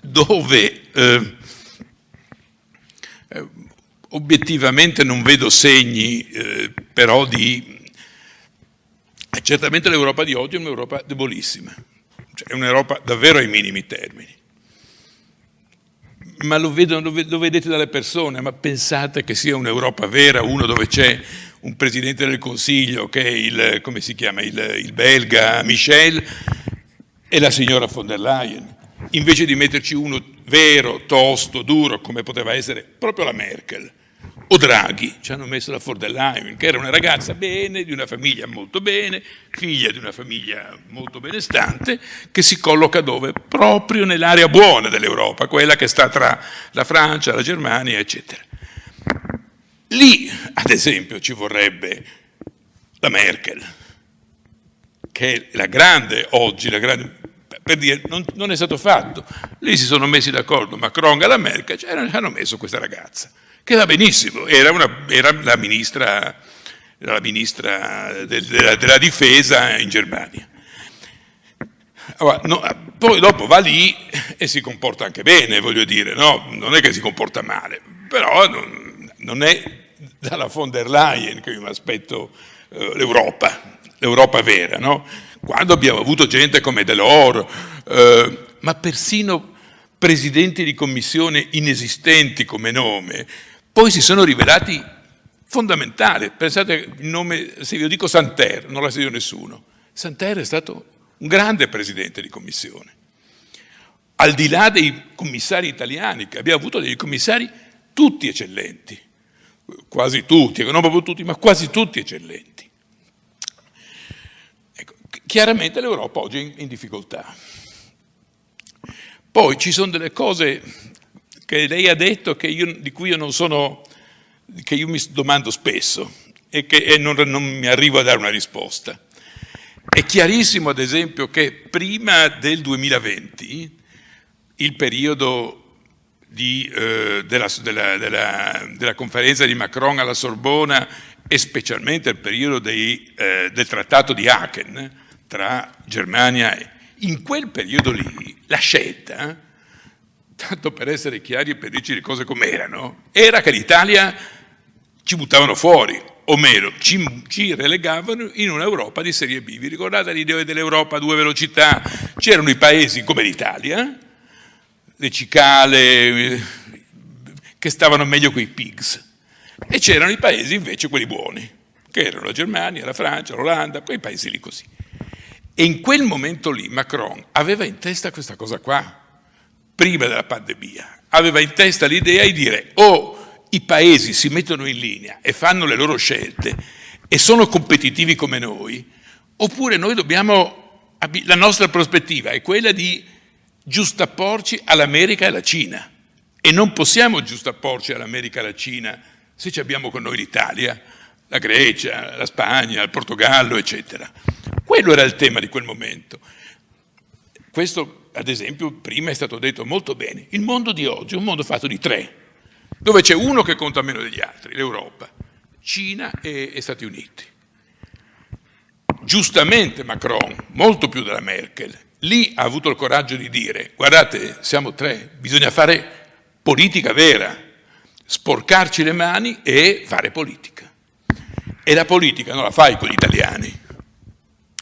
dove obiettivamente non vedo segni però certamente l'Europa di oggi è un'Europa debolissima, cioè è un'Europa davvero ai minimi termini, ma lo vedete dalle persone, ma pensate che sia un'Europa vera, uno dove c'è un Presidente del Consiglio che è come si chiama, il belga Michel, e la signora von der Leyen, invece di metterci uno vero, tosto, duro, come poteva essere proprio la Merkel o Draghi, ci hanno messo la von der Leyen, che era una ragazza bene, di una famiglia molto bene, figlia di una famiglia molto benestante, che si colloca dove? Proprio nell'area buona dell'Europa, quella che sta tra la Francia, la Germania, eccetera. Lì, ad esempio, ci vorrebbe la Merkel, che è la grande oggi, per dire, non è stato fatto. Lì si sono messi d'accordo Macron e la Merkel, hanno messo questa ragazza, che va benissimo, era la ministra della difesa in Germania. Poi dopo va lì e si comporta anche bene, voglio dire, no? Non è che si comporta male, però non è dalla von der Leyen che io mi aspetto l'Europa vera, no? Quando abbiamo avuto gente come Delors, ma persino presidenti di commissione inesistenti come nome, poi si sono rivelati fondamentale. Pensate il nome, se io dico Santer, non l'ha sentito nessuno. Santer è stato un grande presidente di commissione. Al di là dei commissari italiani, che abbiamo avuto dei commissari tutti eccellenti, quasi tutti, non proprio tutti, ma quasi tutti eccellenti. Ecco, chiaramente l'Europa oggi è in difficoltà. Poi ci sono delle cose che lei ha detto di cui io non sono, che io mi domando spesso e non mi arrivo a dare una risposta. È chiarissimo, ad esempio, che prima del 2020, il periodo della conferenza di Macron alla Sorbona e specialmente il periodo del trattato di Aachen tra Germania e in quel periodo lì la scelta, tanto per essere chiari e per dirci le cose com'erano, era che l'Italia ci buttavano fuori, o meno ci relegavano in un'Europa di serie B. Vi ricordate l'idea dell'Europa a 2 velocità? C'erano i paesi come l'Italia, le cicale, che stavano meglio coi pigs, e c'erano i paesi invece quelli buoni, che erano la Germania, la Francia, l'Olanda, quei paesi lì così. E in quel momento lì Macron aveva in testa questa cosa qua, prima della pandemia, aveva in testa l'idea di dire o i paesi si mettono in linea e fanno le loro scelte e sono competitivi come noi, oppure noi dobbiamo, la nostra prospettiva è quella di giustapporci all'America e alla Cina, e non possiamo giustapporci all'America e alla Cina se ci abbiamo con noi l'Italia, la Grecia, la Spagna, il Portogallo, eccetera. Quello era il tema di quel momento. Questo, ad esempio, prima è stato detto molto bene. Il mondo di oggi è un mondo fatto di 3, dove c'è uno che conta meno degli altri, l'Europa, Cina e Stati Uniti. Giustamente Macron, molto più della Merkel, lì ha avuto il coraggio di dire: guardate, siamo 3, bisogna fare politica vera, sporcarci le mani e fare politica. E la politica non la fai con gli italiani,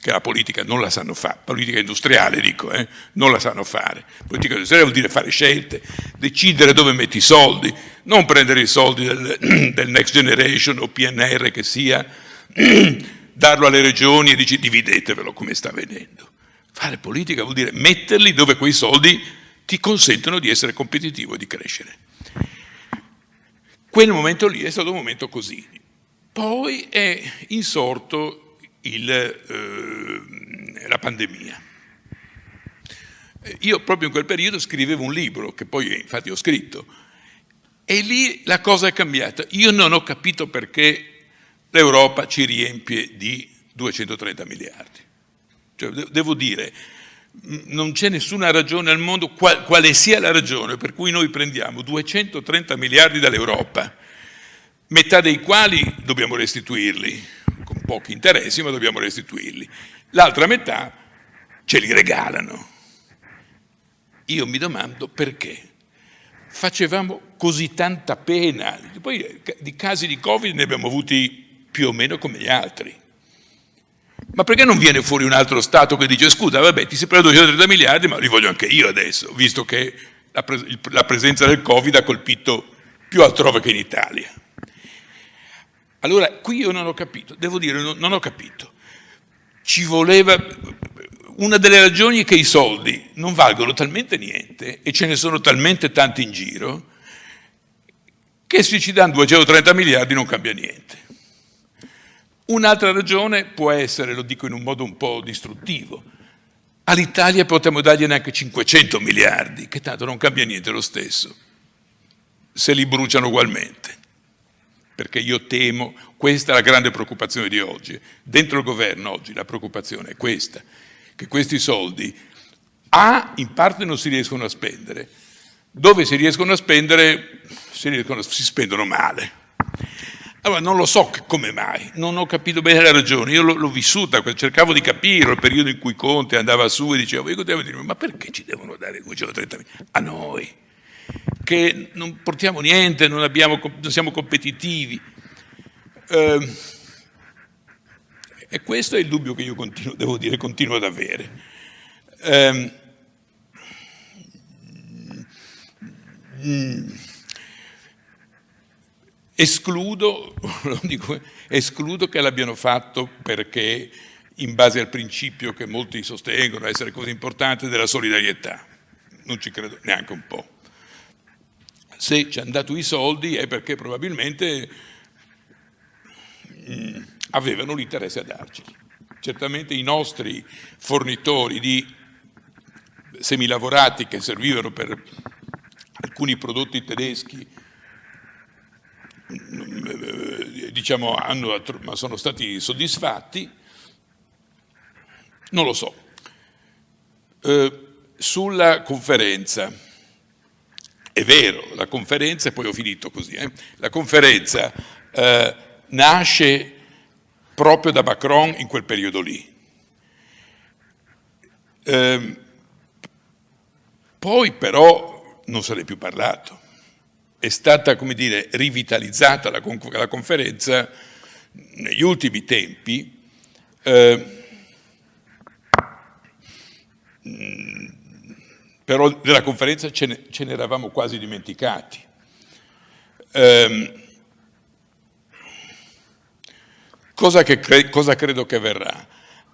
che la politica non la sanno fare, politica industriale dico, non la sanno fare. Politica industriale vuol dire fare scelte, decidere dove metti i soldi, non prendere i soldi del Next Generation o PNR che sia, darlo alle regioni e dici dividetevelo come sta avvenendo. Fare politica vuol dire metterli dove quei soldi ti consentono di essere competitivo e di crescere. Quel momento lì è stato un momento così. Poi è insorto la pandemia. Io proprio in quel periodo scrivevo un libro, che poi infatti ho scritto, e lì la cosa è cambiata. Io non ho capito perché l'Europa ci riempie di 230 miliardi. Cioè, devo dire, non c'è nessuna ragione al mondo, quale sia la ragione per cui noi prendiamo 230 miliardi dall'Europa, metà dei quali dobbiamo restituirli, con pochi interessi, ma dobbiamo restituirli. L'altra metà ce li regalano. Io mi domando perché. Facevamo così tanta pena. Poi di casi di Covid ne abbiamo avuti più o meno come gli altri. Ma perché non viene fuori un altro Stato che dice: scusa, vabbè, ti si prende 230 miliardi, ma li voglio anche io adesso, visto che la presenza del Covid ha colpito più altrove che in Italia. Allora, qui io non ho capito, devo dire, non ho capito. Ci voleva. Una delle ragioni è che i soldi non valgono talmente niente e ce ne sono talmente tanti in giro che se ci danno 230 miliardi non cambia niente. Un'altra ragione può essere, lo dico in un modo un po' distruttivo, all'Italia potremmo dargli neanche 500 miliardi, che tanto non cambia niente lo stesso, se li bruciano ugualmente. Perché io temo, questa è la grande preoccupazione di oggi, dentro il governo oggi la preoccupazione è questa, che questi soldi in parte non si riescono a spendere, dove si riescono a spendere si spendono male. Allora non lo so come mai, non ho capito bene la ragione, io l'ho vissuta, cercavo di capire il periodo in cui Conte andava su e diceva: io continuavo a dire, ma perché ci devono dare 230 miliardi a noi? Che non portiamo niente, non siamo competitivi. E questo è il dubbio che io continuo ad avere. Escludo che l'abbiano fatto perché in base al principio che molti sostengono essere così importante della solidarietà. Non ci credo neanche un po'. Se ci hanno dato i soldi è perché probabilmente avevano l'interesse a darceli. Certamente i nostri fornitori di semilavorati che servivano per alcuni prodotti tedeschi, diciamo, ma sono stati soddisfatti, non lo so. Sulla conferenza, è vero, la conferenza, e poi ho finito così, la conferenza nasce proprio da Macron in quel periodo lì. Poi però non se ne è più parlato. È stata, come dire, rivitalizzata la conferenza negli ultimi tempi, però della conferenza ce ne eravamo quasi dimenticati. Cosa credo che avverrà?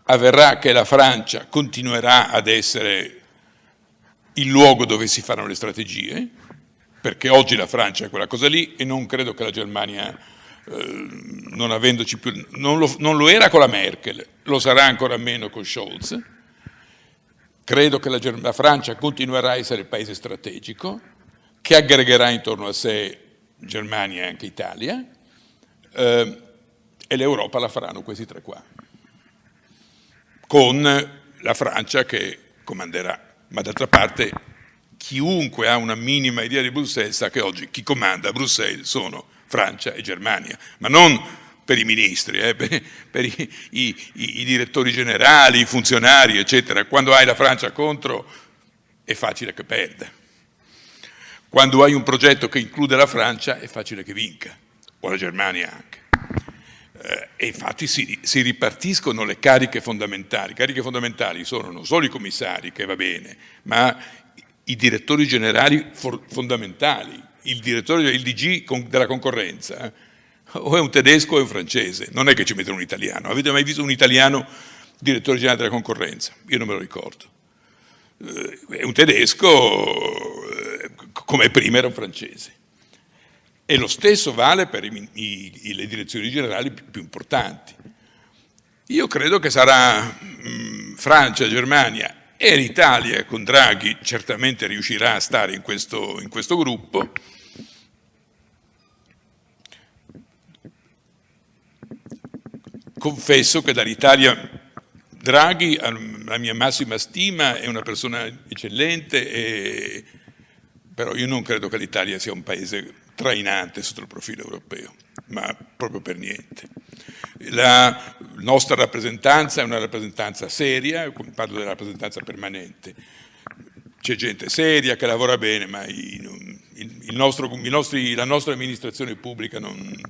Avverrà che la Francia continuerà ad essere il luogo dove si faranno le strategie, perché oggi la Francia è quella cosa lì e non credo che la Germania, non avendoci più, non lo era con la Merkel, lo sarà ancora meno con Scholz. Credo che la Francia continuerà a essere il paese strategico, che aggregherà intorno a sé Germania e anche Italia, e l'Europa la faranno questi tre qua, con la Francia che comanderà. Ma d'altra parte chiunque ha una minima idea di Bruxelles sa che oggi chi comanda a Bruxelles sono Francia e Germania, ma non per i ministri, per i direttori generali, i funzionari, eccetera. Quando hai la Francia contro è facile che perda. Quando hai un progetto che include la Francia è facile che vinca, o la Germania anche. E infatti si ripartiscono le cariche fondamentali. Cariche fondamentali sono non solo i commissari, che va bene, ma i direttori generali fondamentali, il DG della concorrenza, o è un tedesco o è un francese, non è che ci mettono un italiano. Avete mai visto un italiano direttore generale della concorrenza? Io non me lo ricordo. È un tedesco come prima era un francese. E lo stesso vale per le direzioni generali più importanti. Io credo che sarà Francia, Germania e l'Italia, con Draghi certamente riuscirà a stare in questo gruppo. Confesso che dall'Italia Draghi ha la mia massima stima, è una persona eccellente, però io non credo che l'Italia sia un paese trainante sotto il profilo europeo, ma proprio per niente. La nostra rappresentanza è una rappresentanza seria, parlo della rappresentanza permanente. C'è gente seria che lavora bene, ma la nostra amministrazione pubblica non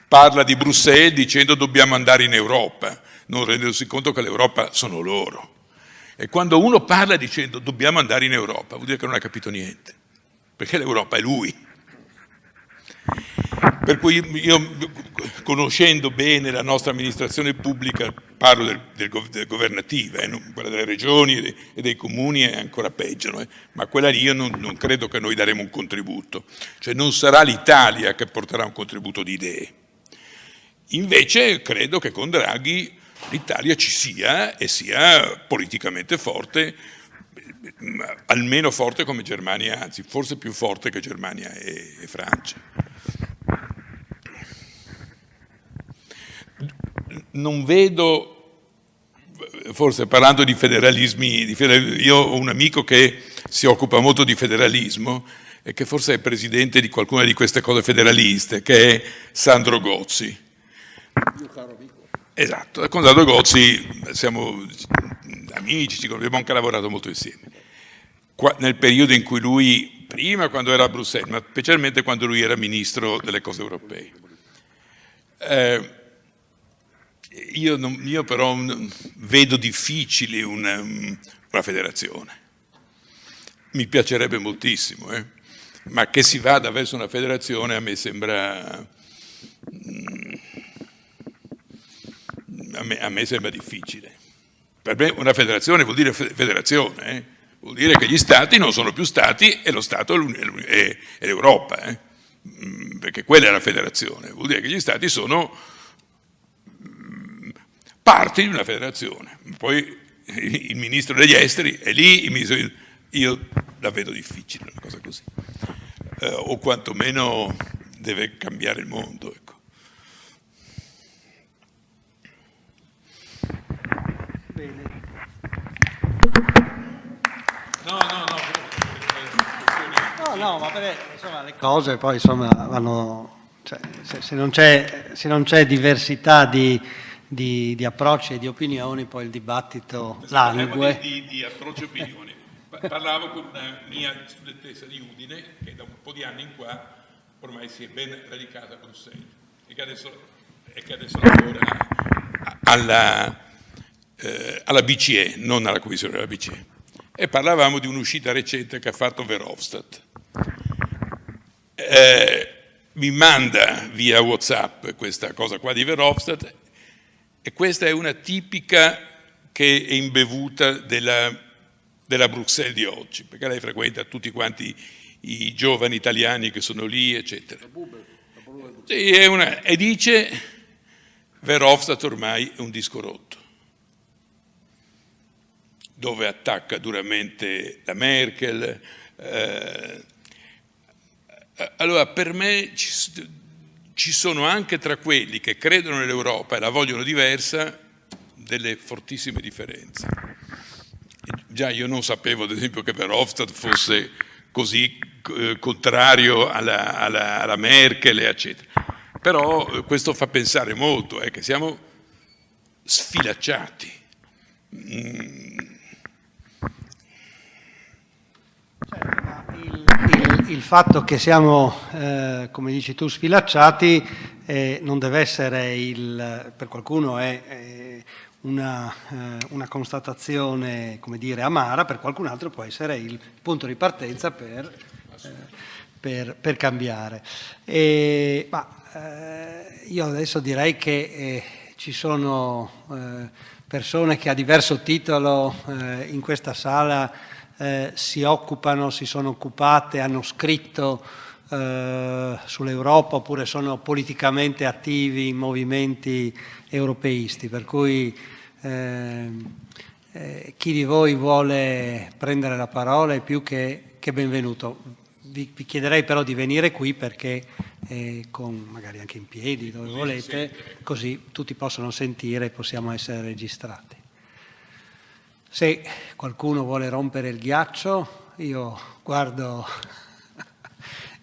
parla di Bruxelles dicendo dobbiamo andare in Europa, non rendendosi conto che l'Europa sono loro. E quando uno parla dicendo dobbiamo andare in Europa, vuol dire che non ha capito niente, perché l'Europa è lui. Per cui io, conoscendo bene la nostra amministrazione pubblica, parlo del governativa, quella delle regioni e dei comuni è ancora peggio, ma quella lì io non credo che noi daremo un contributo, cioè non sarà l'Italia che porterà un contributo di idee. Invece credo che con Draghi l'Italia ci sia e sia politicamente forte, almeno forte come Germania, anzi forse più forte che Germania e Francia. Non vedo, forse parlando di federalismi, io ho un amico che si occupa molto di federalismo e che forse è presidente di qualcuna di queste cose federaliste, che è Sandro Gozzi. Esatto, con Sandro Gozzi siamo amici, abbiamo anche lavorato molto insieme. Nel periodo in cui lui, prima quando era a Bruxelles, ma specialmente quando lui era ministro delle cose europee. Io però vedo difficile una federazione. Mi piacerebbe moltissimo, ma che si vada verso una federazione a me sembra, a me sembra difficile. Per me una federazione vuol dire federazione, vuol dire che gli stati non sono più stati e lo Stato è l'Europa, perché quella è la federazione, vuol dire che gli stati sono parti di una federazione. Poi il ministro degli esteri è lì, io la vedo difficile una cosa così, o quantomeno deve cambiare il mondo, ecco. Bene. No, ma perché insomma le cose poi insomma vanno, cioè, se non c'è diversità di approcci e di opinioni, poi il dibattito langue. Di approccio e opinioni. Parlavo con una mia studentessa di Udine che da un po' di anni in qua ormai si è ben radicata a Bruxelles e che adesso lavora alla BCE, non alla Commissione della BCE. E parlavamo di un'uscita recente che ha fatto Verhofstadt. Mi manda via WhatsApp questa cosa qua di Verhofstadt, e questa è una tipica che è imbevuta della Bruxelles di oggi, perché lei frequenta tutti quanti i giovani italiani che sono lì, eccetera. E dice: Verhofstadt ormai è un disco rotto, dove attacca duramente la Merkel. Allora, per me ci sono anche tra quelli che credono nell'Europa e la vogliono diversa delle fortissime differenze. Già io non sapevo, ad esempio, che Verhofstadt fosse così contrario alla Merkel, eccetera. Però questo fa pensare molto, che siamo sfilacciati. Il fatto che siamo, come dici tu, sfilacciati non deve essere per qualcuno è una constatazione, come dire, amara, per qualcun altro può essere il punto di partenza per cambiare. Io adesso direi che ci sono persone che a diverso titolo in questa sala si sono occupate, hanno scritto sull'Europa oppure sono politicamente attivi in movimenti europeisti, per cui chi di voi vuole prendere la parola è più che benvenuto. Vi chiederei però di venire qui perché magari anche in piedi dove volete, così tutti possono sentire e possiamo essere registrati. Se qualcuno vuole rompere il ghiaccio, io guardo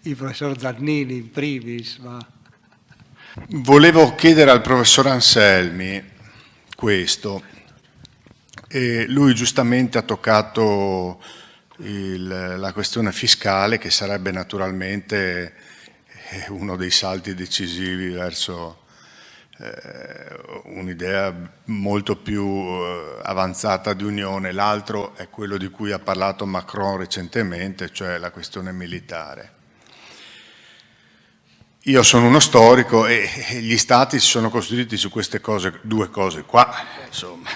il professor Zannini in primis, ma... Volevo chiedere al professor Anselmi questo, e lui giustamente ha toccato la questione fiscale, che sarebbe naturalmente uno dei salti decisivi verso un'idea molto più avanzata di unione. L'altro è quello di cui ha parlato Macron recentemente, cioè la questione militare. Io sono uno storico e gli stati si sono costruiti su queste due cose qua, insomma,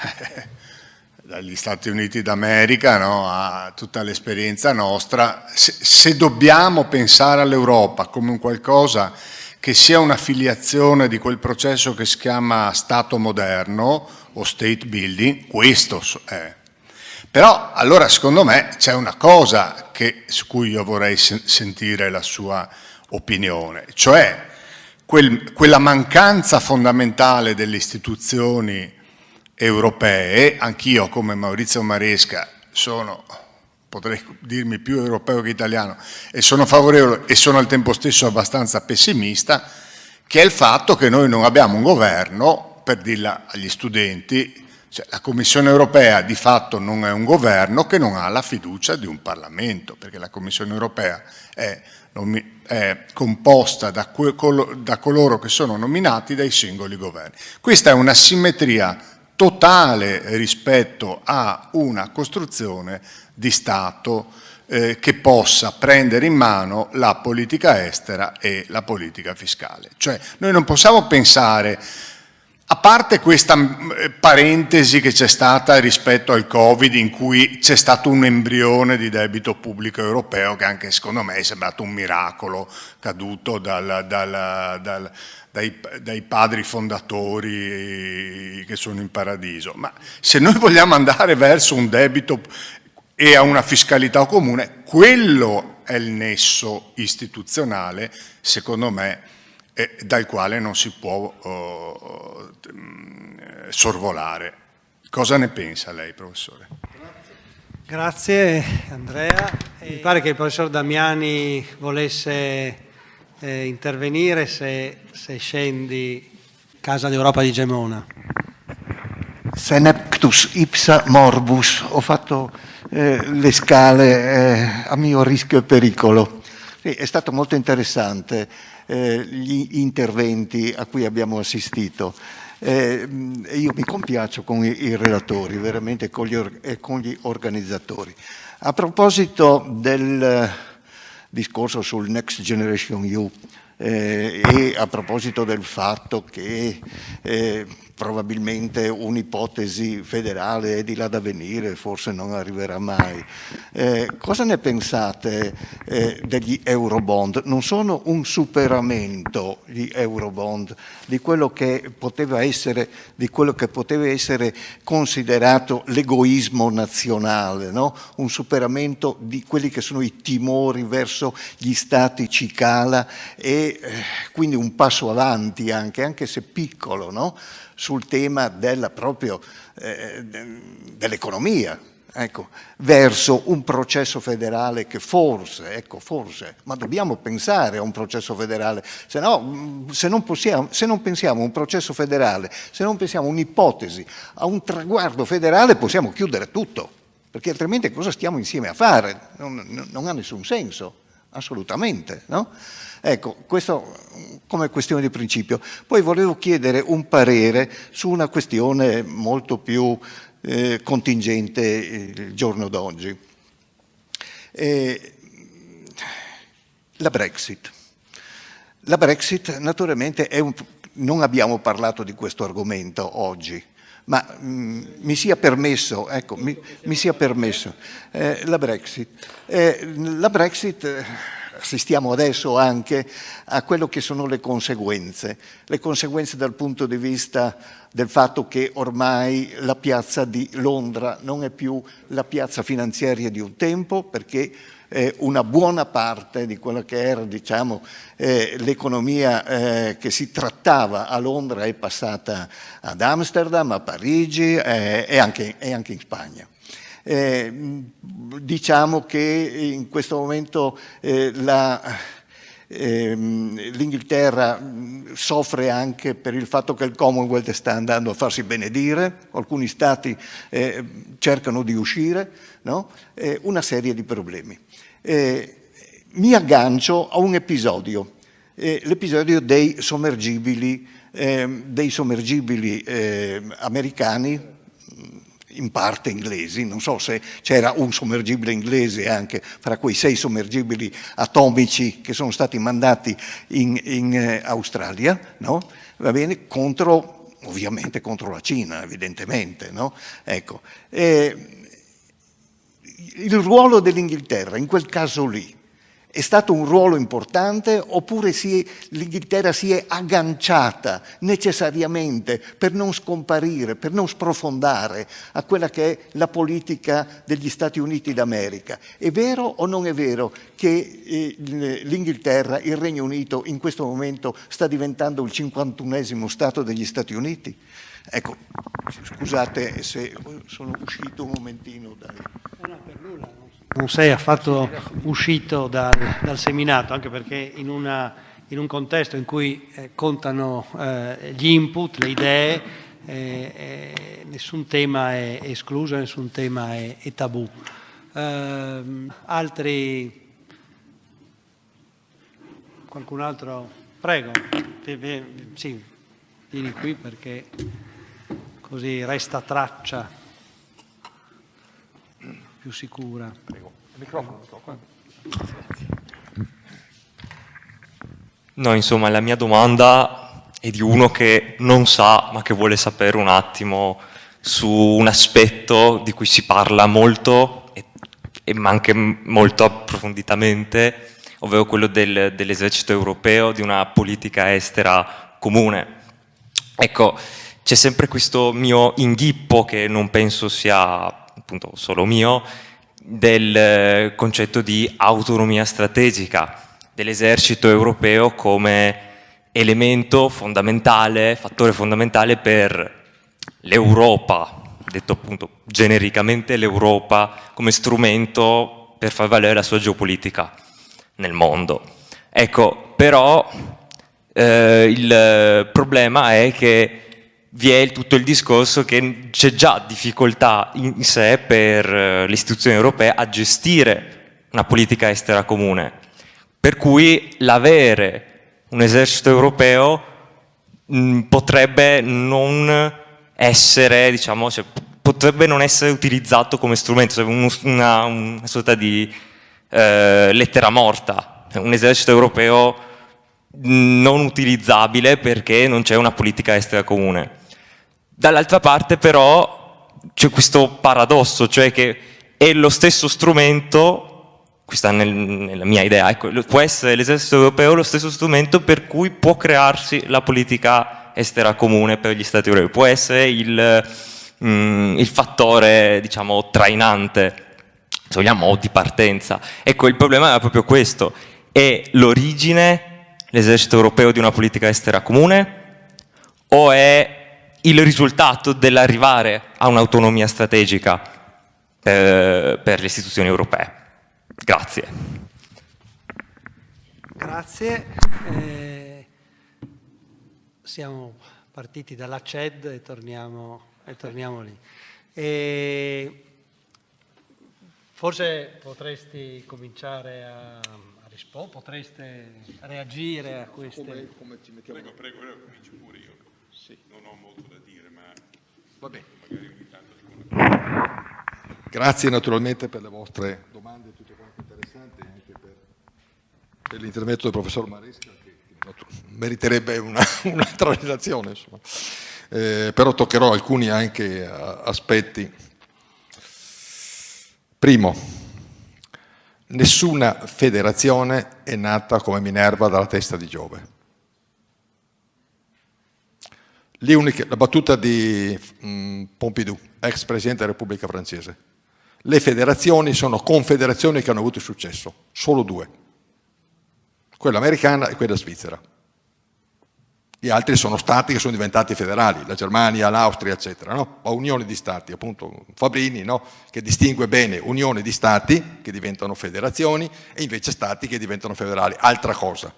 dagli Stati Uniti d'America, no, a tutta l'esperienza nostra. Se dobbiamo pensare all'Europa come un qualcosa che sia una filiazione di quel processo che si chiama Stato moderno o state building, questo è. Però allora secondo me c'è una cosa su cui io vorrei sentire la sua opinione, cioè quella mancanza fondamentale delle istituzioni europee. Anch'io come Maurizio Maresca potrei dirmi più europeo che italiano, e sono favorevole e sono al tempo stesso abbastanza pessimista, che è il fatto che noi non abbiamo un governo, per dirla agli studenti, cioè la Commissione europea di fatto non è un governo che non ha la fiducia di un Parlamento, perché la Commissione europea è composta da coloro che sono nominati dai singoli governi. Questa è una simmetria totale rispetto a una costruzione di Stato che possa prendere in mano la politica estera e la politica fiscale. Cioè noi non possiamo pensare, a parte questa parentesi che c'è stata rispetto al Covid, in cui c'è stato un embrione di debito pubblico europeo che anche secondo me è sembrato un miracolo caduto dai padri fondatori che sono in paradiso, ma se noi vogliamo andare verso un debito e a una fiscalità comune, quello è il nesso istituzionale, secondo me, dal quale non si può sorvolare. Cosa ne pensa lei, professore? Grazie Andrea. Mi pare che il professor Damiani volesse intervenire, se scendi Casa d'Europa di Gemona. Senectus ipsa morbus, ho fatto le scale a mio rischio e pericolo. Sì, è stato molto interessante gli interventi a cui abbiamo assistito. Io mi compiaccio con i relatori, veramente con gli organizzatori. A proposito del discorso sul Next Generation EU e a proposito del fatto che probabilmente un'ipotesi federale è di là da venire, forse non arriverà mai. Cosa ne pensate degli Eurobond? Non sono un superamento, gli Eurobond, di quello che poteva essere considerato l'egoismo nazionale, no? Un superamento di quelli che sono i timori verso gli stati cicala e quindi un passo avanti anche se piccolo, no? Sul tema dell'economia, ecco, verso un processo federale che forse, ma dobbiamo pensare a un processo federale, se non pensiamo a un processo federale, se non pensiamo a un'ipotesi, a un traguardo federale, possiamo chiudere tutto, perché altrimenti cosa stiamo insieme a fare? Non ha nessun senso, assolutamente, no? Ecco, questo come questione di principio. Poi volevo chiedere un parere su una questione molto più contingente il giorno d'oggi. La Brexit. La Brexit naturalmente non abbiamo parlato di questo argomento oggi, ma mi sia permesso, la Brexit. La Brexit assistiamo adesso anche a quello che sono le conseguenze dal punto di vista del fatto che ormai la piazza di Londra non è più la piazza finanziaria di un tempo, perché una buona parte di quella che era, diciamo, l'economia che si trattava a Londra è passata ad Amsterdam, a Parigi e anche in Spagna. Diciamo che in questo momento l'Inghilterra soffre anche per il fatto che il Commonwealth sta andando a farsi benedire, alcuni stati cercano di uscire, no? Una serie di problemi. Mi aggancio a un episodio, l'episodio dei sommergibili americani, in parte inglesi, non so se c'era un sommergibile inglese anche fra quei 6 sommergibili atomici che sono stati mandati in Australia, no? Va bene, ovviamente contro la Cina, evidentemente, no? Ecco, il ruolo dell'Inghilterra in quel caso lì è stato un ruolo importante, oppure l'Inghilterra si è agganciata necessariamente per non scomparire, per non sprofondare a quella che è la politica degli Stati Uniti d'America? È vero o non è vero che l'Inghilterra, il Regno Unito, in questo momento sta diventando il 51esimo Stato degli Stati Uniti? Ecco, scusate se sono uscito un momentino dai... Non sei affatto uscito dal seminato, anche perché in un contesto in cui contano gli input, le idee, nessun tema è escluso, nessun tema è tabù. Altri? Qualcun altro? Prego. Sì, vieni qui perché così resta traccia più sicura. Prego. No, insomma, la mia domanda è di uno che non sa, ma che vuole sapere un attimo su un aspetto di cui si parla molto, ma anche molto approfonditamente, ovvero quello dell'esercito europeo, di una politica estera comune. Ecco, c'è sempre questo mio inghippo, che non penso sia appunto solo mio, del concetto di autonomia strategica dell'esercito europeo come elemento fondamentale, fattore fondamentale per l'Europa, detto appunto genericamente l'Europa, come strumento per far valere la sua geopolitica nel mondo. Ecco, però il problema è che vi è tutto il discorso che c'è già difficoltà in sé per le istituzioni europee a gestire una politica estera comune, per cui l'avere un esercito europeo potrebbe non essere, diciamo, cioè, potrebbe non essere utilizzato come strumento, cioè una sorta di lettera morta, un esercito europeo non utilizzabile perché non c'è una politica estera comune. Dall'altra parte però c'è questo paradosso, cioè che è lo stesso strumento, questa nella mia idea, ecco, può essere l'esercito europeo lo stesso strumento per cui può crearsi la politica estera comune per gli Stati europei, può essere il fattore, diciamo, trainante, se vogliamo, o di partenza. Ecco, il problema era proprio questo: è l'origine, l'esercito europeo, di una politica estera comune, o è il risultato dell'arrivare a un'autonomia strategica per le istituzioni europee? Grazie. Grazie. Siamo partiti dalla CED e torniamo lì. Forse potresti cominciare a rispondere, potreste reagire a queste... Come ci mettiamo? Prego, comincio pure io. Sì. Non ho molto da dire, ma Va bene. magari ogni tanto dico una... Grazie naturalmente per le vostre domande, tutte quante interessanti, anche per l'intervento del professor Maresca, che meriterebbe un'altra relazione, insomma. Però toccherò alcuni anche aspetti. Primo, nessuna federazione è nata come Minerva dalla testa di Giove. La battuta di Pompidou, ex presidente della Repubblica Francese. Le federazioni sono confederazioni che hanno avuto successo, solo due, quella americana e quella svizzera. Gli altri sono stati che sono diventati federali, la Germania, l'Austria, eccetera, no? Ma unioni di stati, appunto Fabrini, no? Che distingue bene unioni di stati che diventano federazioni e invece stati che diventano federali. Altra cosa.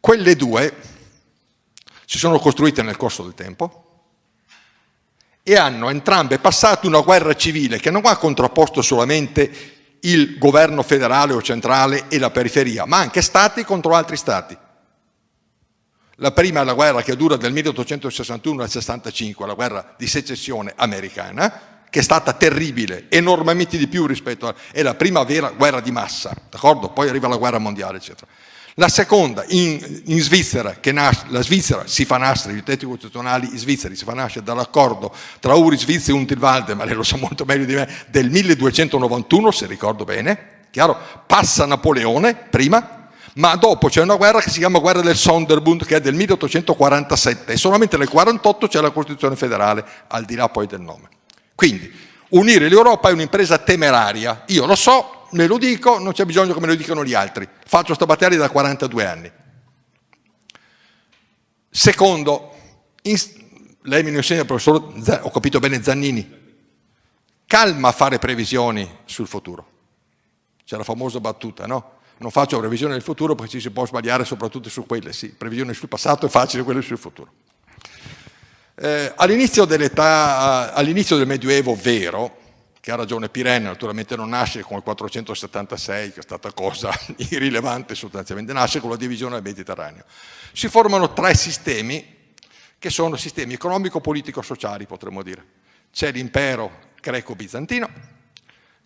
Quelle due si sono costruite nel corso del tempo e hanno entrambe passato una guerra civile che non ha contrapposto solamente il governo federale o centrale e la periferia, ma anche stati contro altri stati. La prima è la guerra che dura dal 1861 al 65, la guerra di secessione americana, che è stata terribile, enormemente di più rispetto è la prima vera guerra di massa, d'accordo? Poi arriva la guerra mondiale, eccetera. La seconda, in Svizzera, la Svizzera si fa nascere, i testi costituzionali svizzeri si fa nascere dall'accordo tra Uri Svizzera e Untilvalde, ma lei lo sa molto meglio di me, del 1291, se ricordo bene, chiaro? Passa Napoleone, prima, ma dopo c'è una guerra che si chiama guerra del Sonderbund, che è del 1847, e solamente nel 1948 c'è la Costituzione federale, al di là poi del nome. Quindi, unire l'Europa è un'impresa temeraria, io lo so, ne lo dico, non c'è bisogno che me lo dicano gli altri. Faccio sta battaglia da 42 anni. Secondo, lei mi insegna, professor, ho capito bene, Zannini, calma a fare previsioni sul futuro. C'è la famosa battuta, no? Non faccio previsioni del futuro perché ci si può sbagliare soprattutto su quelle, sì. Previsioni sul passato è facile, quelle sul futuro. All'inizio del Medioevo vero, che ha ragione Pirenne, naturalmente non nasce con il 476, che è stata cosa irrilevante sostanzialmente, nasce con la divisione del Mediterraneo. Si formano tre sistemi che sono sistemi economico-politico-sociali, potremmo dire. c'è l'impero greco-bizantino,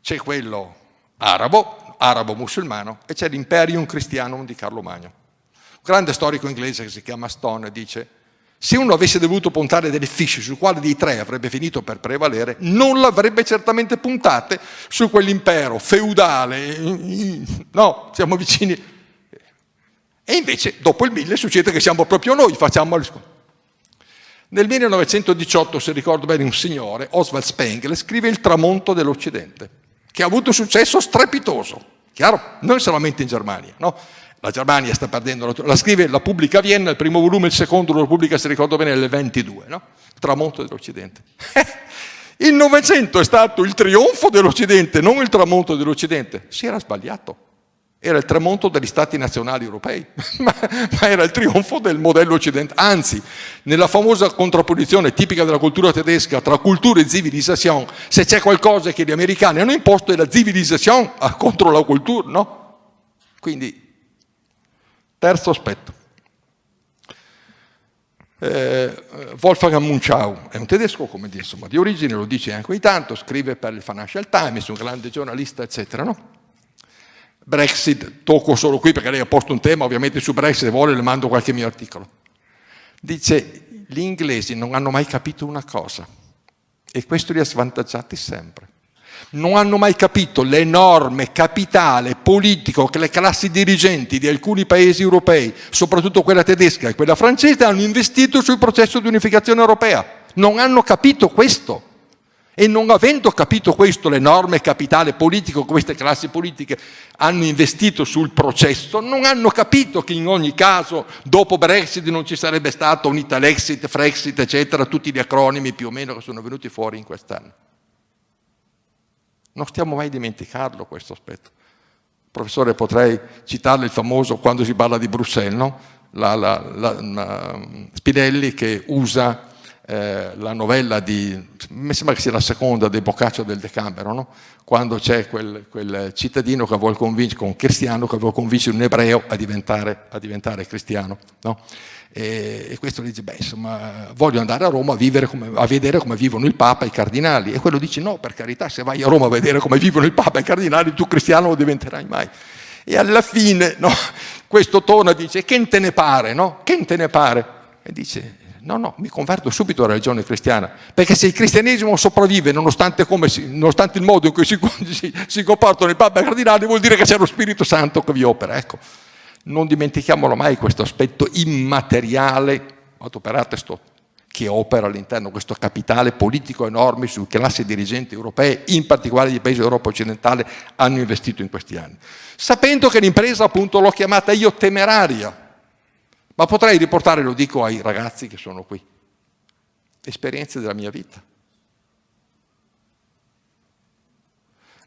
c'è quello arabo-musulmano e c'è l'imperium christianum di Carlo Magno. Un grande storico inglese che si chiama Stone dice: se uno avesse dovuto puntare delle fiche su quale dei tre avrebbe finito per prevalere, non l'avrebbe certamente puntate su quell'impero feudale. No, siamo vicini. E invece dopo il 1000 succede che siamo proprio noi, facciamo le scuole. Nel 1918, se ricordo bene, un signore, Oswald Spengler, scrive Il tramonto dell'Occidente, che ha avuto un successo strepitoso. Chiaro? Non solamente in Germania, no? La Germania sta perdendo, la scrive, la pubblica a Vienna, il primo volume, il secondo lo pubblica, se ricordo bene, nel 22, no? Il tramonto dell'Occidente. Il Novecento è stato il trionfo dell'Occidente, non il tramonto dell'Occidente. Si era sbagliato. Era il tramonto degli stati nazionali europei, ma era il trionfo del modello occidentale. Anzi, nella famosa contrapposizione tipica della cultura tedesca tra cultura e civilisation, se c'è qualcosa che gli americani hanno imposto è la civilisation contro la cultura, no? Quindi, terzo aspetto. Wolfgang Munchau è un tedesco, come dire, insomma, di origine, lo dice anche ogni tanto, scrive per il Financial Times, un grande giornalista, eccetera, no? Brexit, tocco solo qui perché lei ha posto un tema, ovviamente su Brexit, se vuole le mando qualche mio articolo. Dice, gli inglesi non hanno mai capito una cosa e questo li ha svantaggiati sempre. Non hanno mai capito l'enorme capitale politico che le classi dirigenti di alcuni paesi europei, soprattutto quella tedesca e quella francese, hanno investito sul processo di unificazione europea. Non hanno capito questo. E non avendo capito questo, l'enorme capitale politico che queste classi politiche hanno investito sul processo, non hanno capito che in ogni caso dopo Brexit non ci sarebbe stato un Italexit, Frexit, eccetera, tutti gli acronimi più o meno che sono venuti fuori in quest'anno. Non stiamo mai dimenticarlo questo aspetto. Professore, potrei citarle il famoso, quando si parla di Bruxelles, no? Spinelli che usa la novella mi sembra che sia la seconda di Boccaccio del Decambero, no? Quando c'è quel cittadino che vuole convincere, un cristiano che vuole convincere un ebreo a diventare cristiano, no? E questo dice, insomma, voglio andare a Roma a vedere come vivono il Papa e i cardinali. E quello dice, no, per carità, se vai a Roma a vedere come vivono il Papa e i cardinali, tu cristiano non diventerai mai. E alla fine, no, questo torna e dice, che te ne pare, no? Che te ne pare? E dice, no, mi converto subito alla religione cristiana, perché se il cristianesimo sopravvive nonostante il modo in cui si comportano i Papa e i cardinali, vuol dire che c'è lo Spirito Santo che vi opera. Ecco, non dimentichiamolo mai questo aspetto immateriale, che opera all'interno questo capitale politico enorme su classi dirigenti europee, in particolare di paesi d'Europa occidentale, hanno investito in questi anni. Sapendo che l'impresa, appunto, l'ho chiamata io temeraria, ma potrei riportare, lo dico ai ragazzi che sono qui, esperienze della mia vita.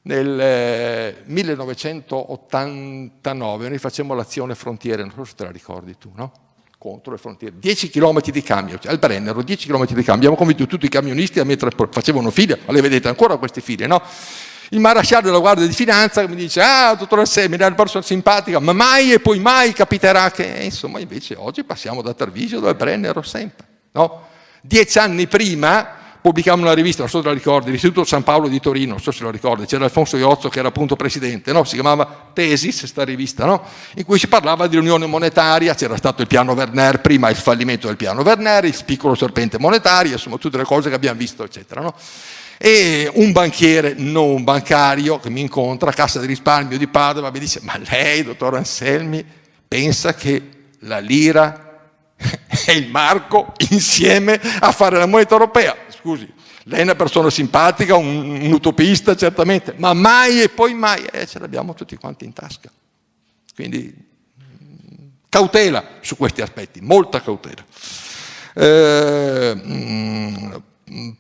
Nel 1989 noi facemmo l'azione frontiere, non so se te la ricordi tu, no? Contro le frontiere, 10 km di cambio, cioè al Brennero, 10 km di cambio, abbiamo convinto tutti i camionisti a mettere, facevano file, ma le vedete ancora queste file, no? Il maresciallo della Guardia di Finanza mi dice, dottor Anselmi, è una persona simpatica, ma mai e poi mai capiterà che... insomma, invece oggi passiamo da Treviso, dal Brennero sempre, no? 10 anni prima pubblicavamo una rivista, non so se la ricordi, l'Istituto San Paolo di Torino, non so se la ricordi, c'era Alfonso Iozzo che era appunto presidente, no? Si chiamava Tesis, sta rivista, no? In cui si parlava di unione monetaria, c'era stato il piano Werner, prima il fallimento del piano Werner, il piccolo serpente monetario, insomma tutte le cose che abbiamo visto, eccetera, no? E un banchiere non bancario che mi incontra a Cassa di Risparmio di Padova mi dice, ma lei, dottor Anselmi, pensa che la lira e il marco insieme a fare la moneta europea? Scusi, lei è una persona simpatica, un utopista certamente, ma mai e poi mai, ce l'abbiamo tutti quanti in tasca. Quindi cautela su questi aspetti, molta cautela.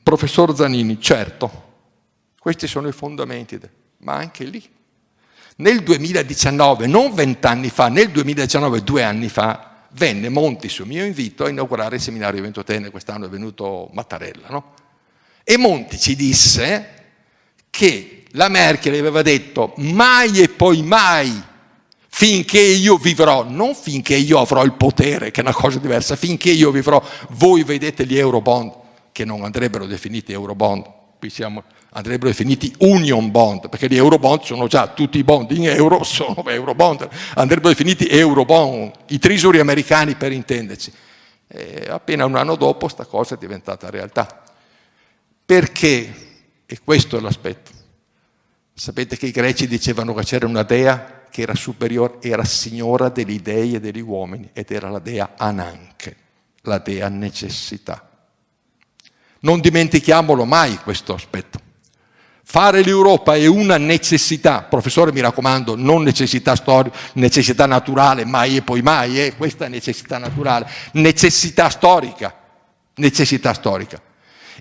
Professor Zanini, certo, questi sono i fondamenti, ma anche lì, nel 2019, non 20 anni fa, nel 2019, 2 anni fa, venne Monti su mio invito a inaugurare il seminario Ventotene, quest'anno è venuto Mattarella, no? E Monti ci disse che la Merkel aveva detto mai e poi mai, finché io vivrò, non finché io avrò il potere, che è una cosa diversa, finché io vivrò, voi vedete gli Eurobond. che non andrebbero definiti Eurobond, andrebbero definiti Union Bond, perché gli Eurobond sono già tutti i bond in euro, sono Eurobond, andrebbero definiti Eurobond, i trisuri americani per intenderci. E appena un anno dopo sta cosa è diventata realtà. Perché? E questo è l'aspetto. Sapete che i greci dicevano che c'era una dea che era superiore, era signora degli dei e degli uomini, ed era la dea Ananche, la dea necessità. Non dimentichiamolo mai questo aspetto. Fare l'Europa è una necessità, professore mi raccomando, non necessità storica, necessità naturale, mai e poi mai, questa è necessità naturale, necessità storica.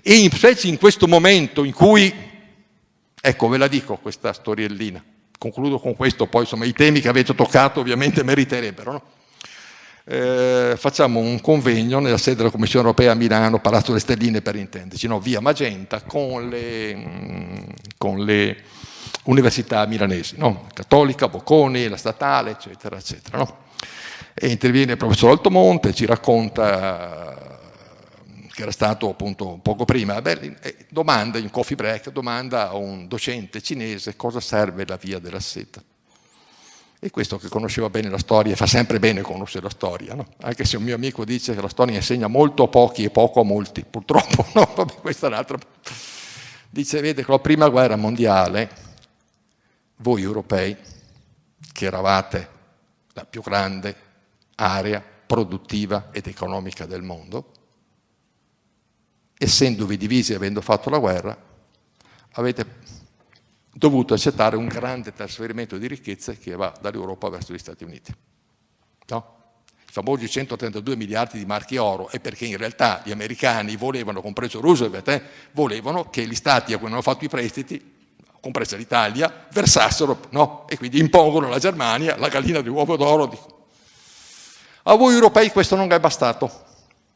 E specie in questo momento in cui, ecco ve la dico questa storiellina, concludo con questo, poi insomma i temi che avete toccato ovviamente meriterebbero, no? Facciamo un convegno nella sede della Commissione Europea a Milano, Palazzo delle Stelline per intenderci, no? Via Magenta, con le università milanesi, no? Cattolica, Bocconi, la statale, eccetera, eccetera. No? E interviene il professor Altomonte, ci racconta che era stato appunto poco prima a Berlino, e domanda in coffee break, domanda a un docente cinese cosa serve la via della seta. E questo che conosceva bene la storia, fa sempre bene conoscere la storia, no? Anche se un mio amico dice che la storia insegna molto a pochi e poco a molti, purtroppo, no? Vabbè, questa è un'altra. Dice, vede, con la prima guerra mondiale, voi europei, che eravate la più grande area produttiva ed economica del mondo, essendovi divisi e avendo fatto la guerra, avete dovuto accettare un grande trasferimento di ricchezze che va dall'Europa verso gli Stati Uniti. No? I famosi 132 miliardi di marchi oro è perché in realtà gli americani volevano, compreso Roosevelt, volevano che gli Stati a cui hanno fatto i prestiti, compresa l'Italia, versassero, no? E quindi impongono alla Germania la gallina dell'uovo d'oro. A voi europei questo non è bastato.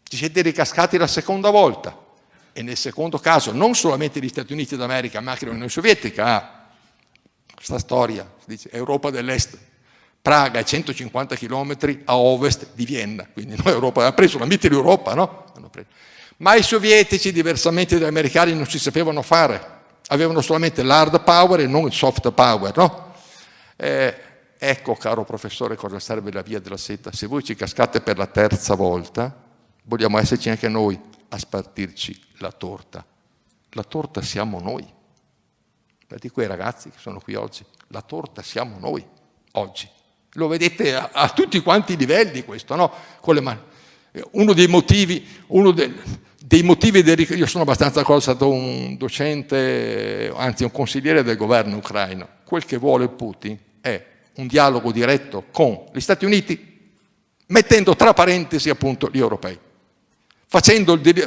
Ci siete ricascati la seconda volta. E nel secondo caso non solamente gli Stati Uniti d'America, ma anche l'Unione Sovietica, questa storia, si dice Europa dell'Est, Praga è 150 km a ovest di Vienna, quindi noi Europa, ha preso la Mitteleuropa, no? Ma i sovietici, diversamente dagli americani, non si sapevano fare, avevano solamente l'hard power e non il soft power, no? Ecco, caro professore, cosa serve la via della seta. Se voi ci cascate per la terza volta, vogliamo esserci anche noi a spartirci la torta. La torta siamo noi. Di quei ragazzi che sono qui oggi, la torta siamo noi oggi. Lo vedete a tutti quanti i livelli questo, no? Con le mani. Uno dei motivi io sono abbastanza d'accordo, sono stato un docente, anzi un consigliere del governo ucraino. Quel che vuole Putin è un dialogo diretto con gli Stati Uniti, mettendo tra parentesi appunto gli europei.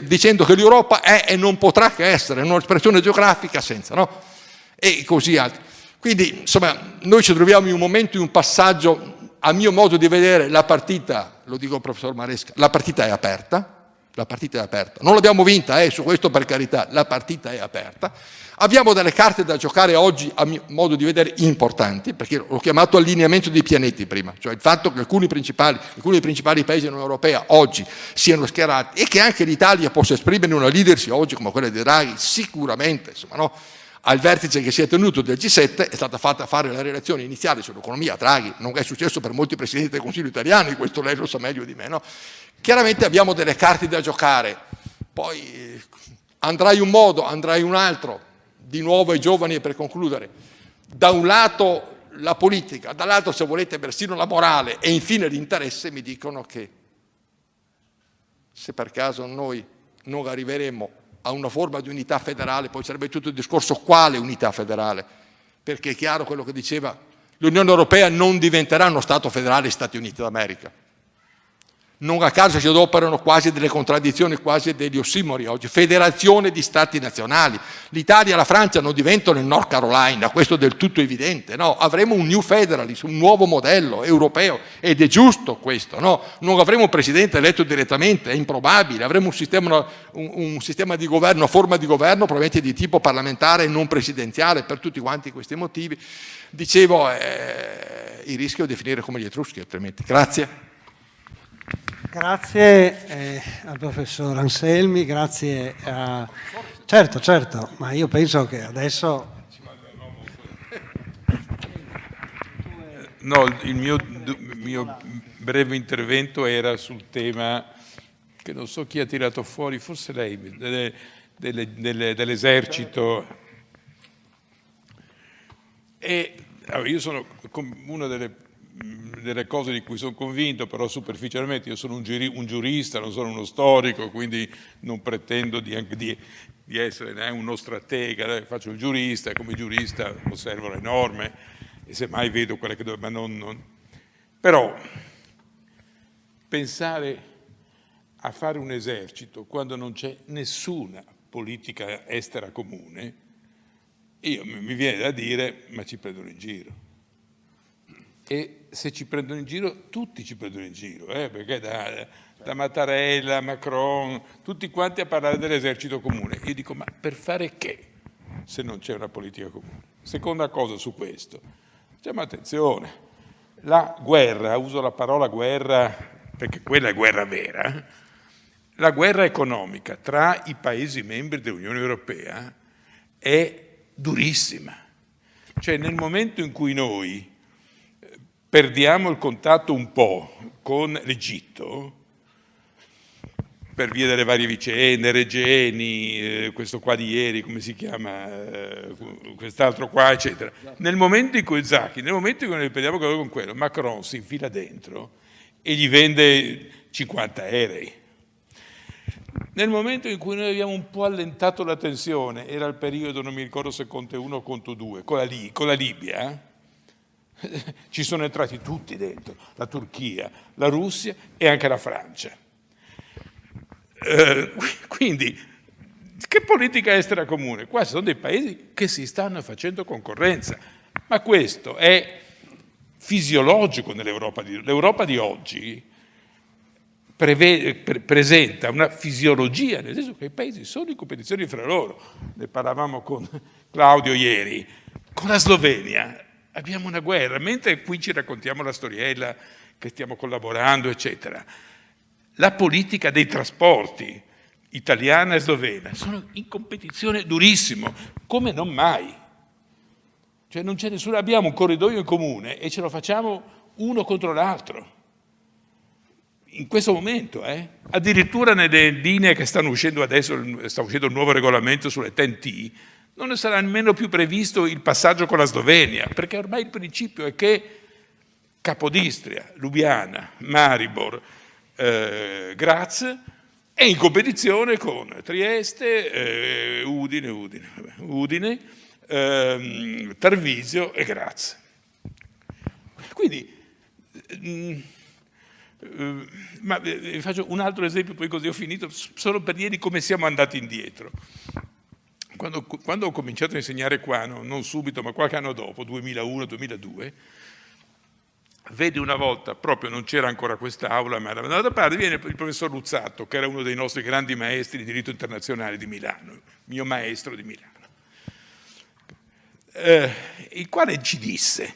Dicendo che l'Europa è e non potrà che essere un'espressione geografica senza, no? E così altri. Quindi, insomma, noi ci troviamo in un momento, in un passaggio, a mio modo di vedere, la partita, lo dico al professor Maresca, la partita è aperta, non l'abbiamo vinta, su questo per carità, la partita è aperta. Abbiamo delle carte da giocare oggi, a mio modo di vedere, importanti, perché l'ho chiamato allineamento dei pianeti prima, cioè il fatto che alcuni dei principali paesi dell'Unione Europea oggi siano schierati e che anche l'Italia possa esprimere una leadership oggi come quella di Draghi, sicuramente, insomma, no? Al vertice che si è tenuto del G7 è stata fatta fare la relazione iniziale sull'economia. Draghi non è successo per molti presidenti del Consiglio italiani, questo lei lo sa meglio di me, no? Chiaramente abbiamo delle carte da giocare, poi andrà in un modo, andrà in un altro. Di nuovo ai giovani, e per concludere, da un lato la politica, dall'altro, se volete, persino la morale e infine l'interesse mi dicono che se per caso noi non arriveremo a una forma di unità federale, poi sarebbe tutto il discorso quale unità federale, perché è chiaro quello che diceva, l'Unione Europea non diventerà uno Stato federale Stati Uniti d'America. Non a caso si adoperano quasi delle contraddizioni, quasi degli ossimori oggi. Federazione di stati nazionali. L'Italia e la Francia non diventano il North Carolina, questo è del tutto evidente, no? Avremo un new federalism, un nuovo modello europeo, ed è giusto questo, no? Non avremo un presidente eletto direttamente, è improbabile, avremo un sistema di governo, forma di governo probabilmente di tipo parlamentare e non presidenziale, per tutti quanti questi motivi. Dicevo, il rischio di finire come gli Etruschi, altrimenti. Grazie. Grazie al professor Anselmi, grazie a... Certo, ma io penso che adesso... No, il mio breve intervento era sul tema che non so chi ha tirato fuori, forse lei, dell'esercito. E allora, io sono una delle cose di cui sono convinto, però superficialmente, io sono un giurista, non sono uno storico, quindi non pretendo di essere uno stratega, faccio il giurista e come giurista osservo le norme e semmai vedo quelle che devo, ma non. Però pensare a fare un esercito quando non c'è nessuna politica estera comune, mi viene da dire, ma ci prendono in giro. E se ci prendono in giro, tutti ci prendono in giro, perché da Mattarella a Macron, tutti quanti a parlare dell'esercito comune. Io dico, ma per fare che se non c'è una politica comune? Seconda cosa su questo, facciamo attenzione, la guerra, uso la parola guerra perché quella è guerra vera, la guerra economica tra i Paesi membri dell'Unione Europea è durissima. Cioè nel momento in cui noi perdiamo il contatto un po' con l'Egitto, per via delle varie vicende, Regeni, questo qua di ieri, come si chiama, quest'altro qua, eccetera. Nel momento in cui noi perdiamo con quello, Macron si infila dentro e gli vende 50 aerei. Nel momento in cui noi abbiamo un po' allentato la tensione, era il periodo, non mi ricordo se Conte 1 o Conte 2, con la Libia, ci sono entrati tutti dentro, la Turchia, la Russia e anche la Francia. Quindi, che politica estera comune? Qua sono dei paesi che si stanno facendo concorrenza, ma questo è fisiologico nell'Europa. L'Europa di oggi presenta una fisiologia, nel senso che i paesi sono in competizione fra loro. Ne parlavamo con Claudio ieri. Con la Slovenia abbiamo una guerra, mentre qui ci raccontiamo la storiella che stiamo collaborando, eccetera. La politica dei trasporti italiana e slovena sono in competizione durissimo, come non mai. Cioè non c'è nessuno, abbiamo un corridoio in comune e ce lo facciamo uno contro l'altro. In questo momento, addirittura nelle linee che stanno uscendo adesso, sta uscendo il nuovo regolamento sulle TEN-T, non ne sarà nemmeno più previsto il passaggio con la Slovenia, perché ormai il principio è che Capodistria, Lubiana, Maribor, Graz è in competizione con Trieste, Udine, Tarvisio e Graz. Quindi, ma vi faccio un altro esempio, poi così ho finito, solo per dire come siamo andati indietro. Quando ho cominciato a insegnare qua, non subito, ma qualche anno dopo, 2001-2002, vedi una volta, proprio non c'era ancora quest'aula, ma da un'altra parte viene il professor Luzzatto, che era uno dei nostri grandi maestri di diritto internazionale di Milano, mio maestro di Milano, il quale ci disse,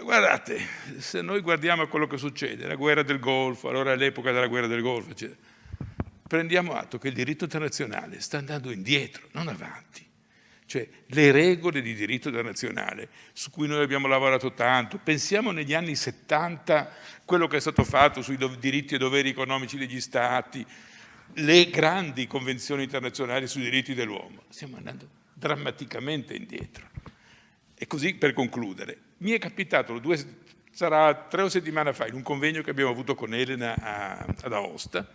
guardate, se noi guardiamo a quello che succede, la guerra del Golfo, allora all'epoca della guerra del Golfo, eccetera, prendiamo atto che il diritto internazionale sta andando indietro, non avanti. Cioè le regole di diritto internazionale su cui noi abbiamo lavorato tanto, pensiamo negli anni 70 quello che è stato fatto sui diritti e doveri economici degli Stati, le grandi convenzioni internazionali sui diritti dell'uomo, stiamo andando drammaticamente indietro. E così per concludere, mi è capitato sarà 3 settimane fa in un convegno che abbiamo avuto con Elena ad Aosta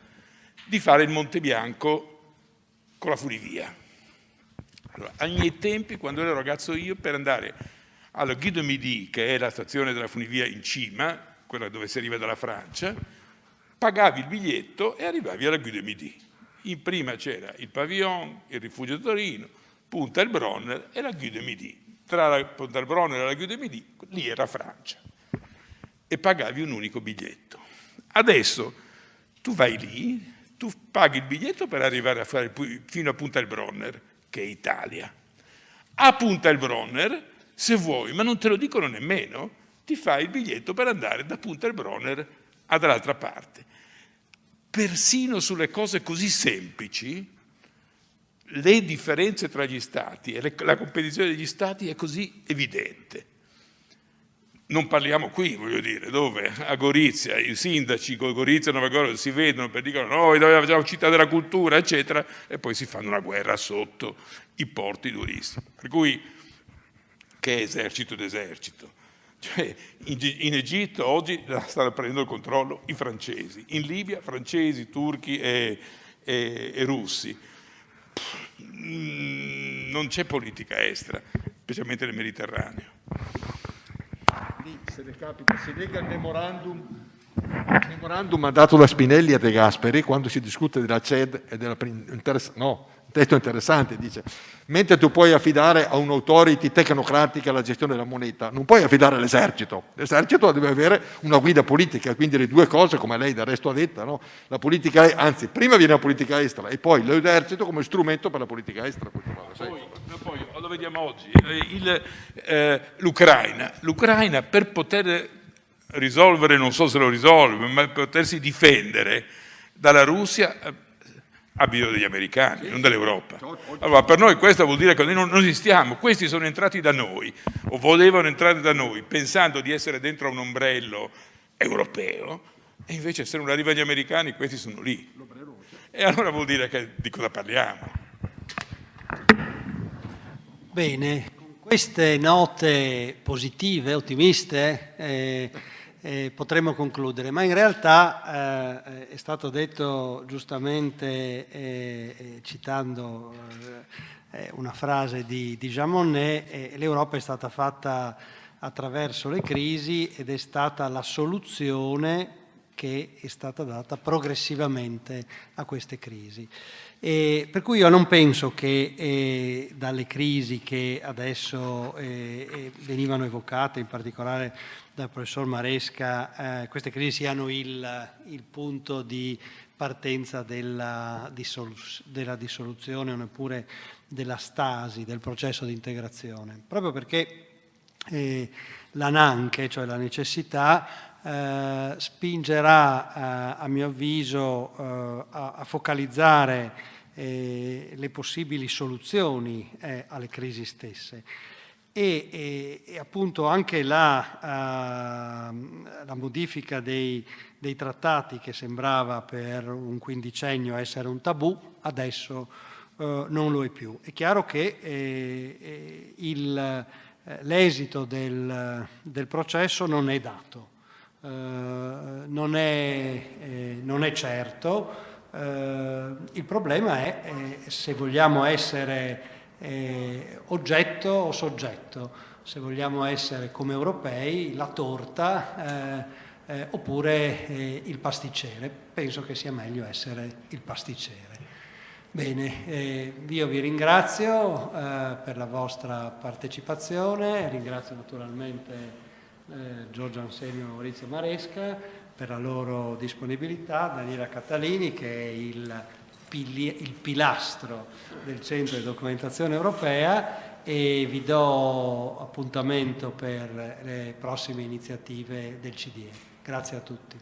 di fare il Monte Bianco con la funivia. Allora, ai miei tempi, quando ero ragazzo io, per andare alla Guy de Midi, che è la stazione della funivia in cima, quella dove si arriva dalla Francia, pagavi il biglietto e arrivavi alla Guy de Midi. In prima c'era il Pavillon, il Rifugio di Torino, Punta el Bronner e la Guy de Midi. Tra la Punta el Bronner e la Guy de Midi, lì era Francia. E pagavi un unico biglietto. Adesso tu vai lì, tu paghi il biglietto per arrivare a fare fino a Punta el Bronner, che è Italia. A Punta el Bronner, se vuoi, ma non te lo dicono nemmeno, ti fai il biglietto per andare da Punta el Bronner dall'altra parte. Persino sulle cose così semplici, le differenze tra gli Stati e la competizione degli Stati è così evidente. Non parliamo qui, voglio dire, dove a Gorizia i sindaci con Gorizia e Nova Gorica si vedono per dire noi facciamo città della cultura, eccetera, e poi si fanno una guerra sotto i porti durissimi. Per cui, che esercito d'esercito? Cioè, in Egitto oggi stanno prendendo il controllo i francesi, in Libia francesi, turchi e russi. Non c'è politica estera, specialmente nel Mediterraneo. Lì, se le capita, si lega il memorandum dato da Spinelli a De Gasperi quando si discute della CED e della testo interessante, dice: mentre tu puoi affidare a un'autority tecnocratica la gestione della moneta, non puoi affidare all'esercito. L'esercito deve avere una guida politica, quindi le due cose, come lei del resto ha detto, no? La politica anzi, prima viene la politica estera e poi l'esercito come strumento per la politica estera. Poi lo vediamo oggi, l'Ucraina per poter risolvere, non so se lo risolve, ma per potersi difendere dalla Russia ha bisogno degli americani, non dell'Europa. Allora, per noi questo vuol dire che noi non esistiamo. Questi sono entrati da noi, o volevano entrare da noi, pensando di essere dentro a un ombrello europeo, e invece se non arrivano gli americani, questi sono lì. E allora vuol dire che di cosa parliamo? Bene, con queste note positive, ottimiste, potremmo concludere, ma in realtà è stato detto giustamente, citando una frase di Jean Monnet, l'Europa è stata fatta attraverso le crisi ed è stata la soluzione che è stata data progressivamente a queste crisi. Per cui io non penso che dalle crisi che adesso venivano evocate, in particolare dal professor Maresca, queste crisi siano il punto di partenza della dissoluzione o neppure della stasi, del processo di integrazione, proprio perché la NANCHE, cioè la necessità, spingerà a mio avviso a focalizzare le possibili soluzioni alle crisi stesse e appunto anche la modifica dei trattati, che sembrava per un quindicennio essere un tabù, adesso non lo è più. È chiaro che l'esito del processo non è dato. Non è certo. Il problema è se vogliamo essere oggetto o soggetto, se vogliamo essere come europei la torta oppure il pasticcere. Penso che sia meglio essere il pasticcere. Bene, io vi ringrazio per la vostra partecipazione, ringrazio naturalmente Giorgio Anselmo e Maurizio Maresca per la loro disponibilità, Daniela Catalini che è il pilastro del Centro di Documentazione Europea, e vi do appuntamento per le prossime iniziative del CDE. Grazie a tutti.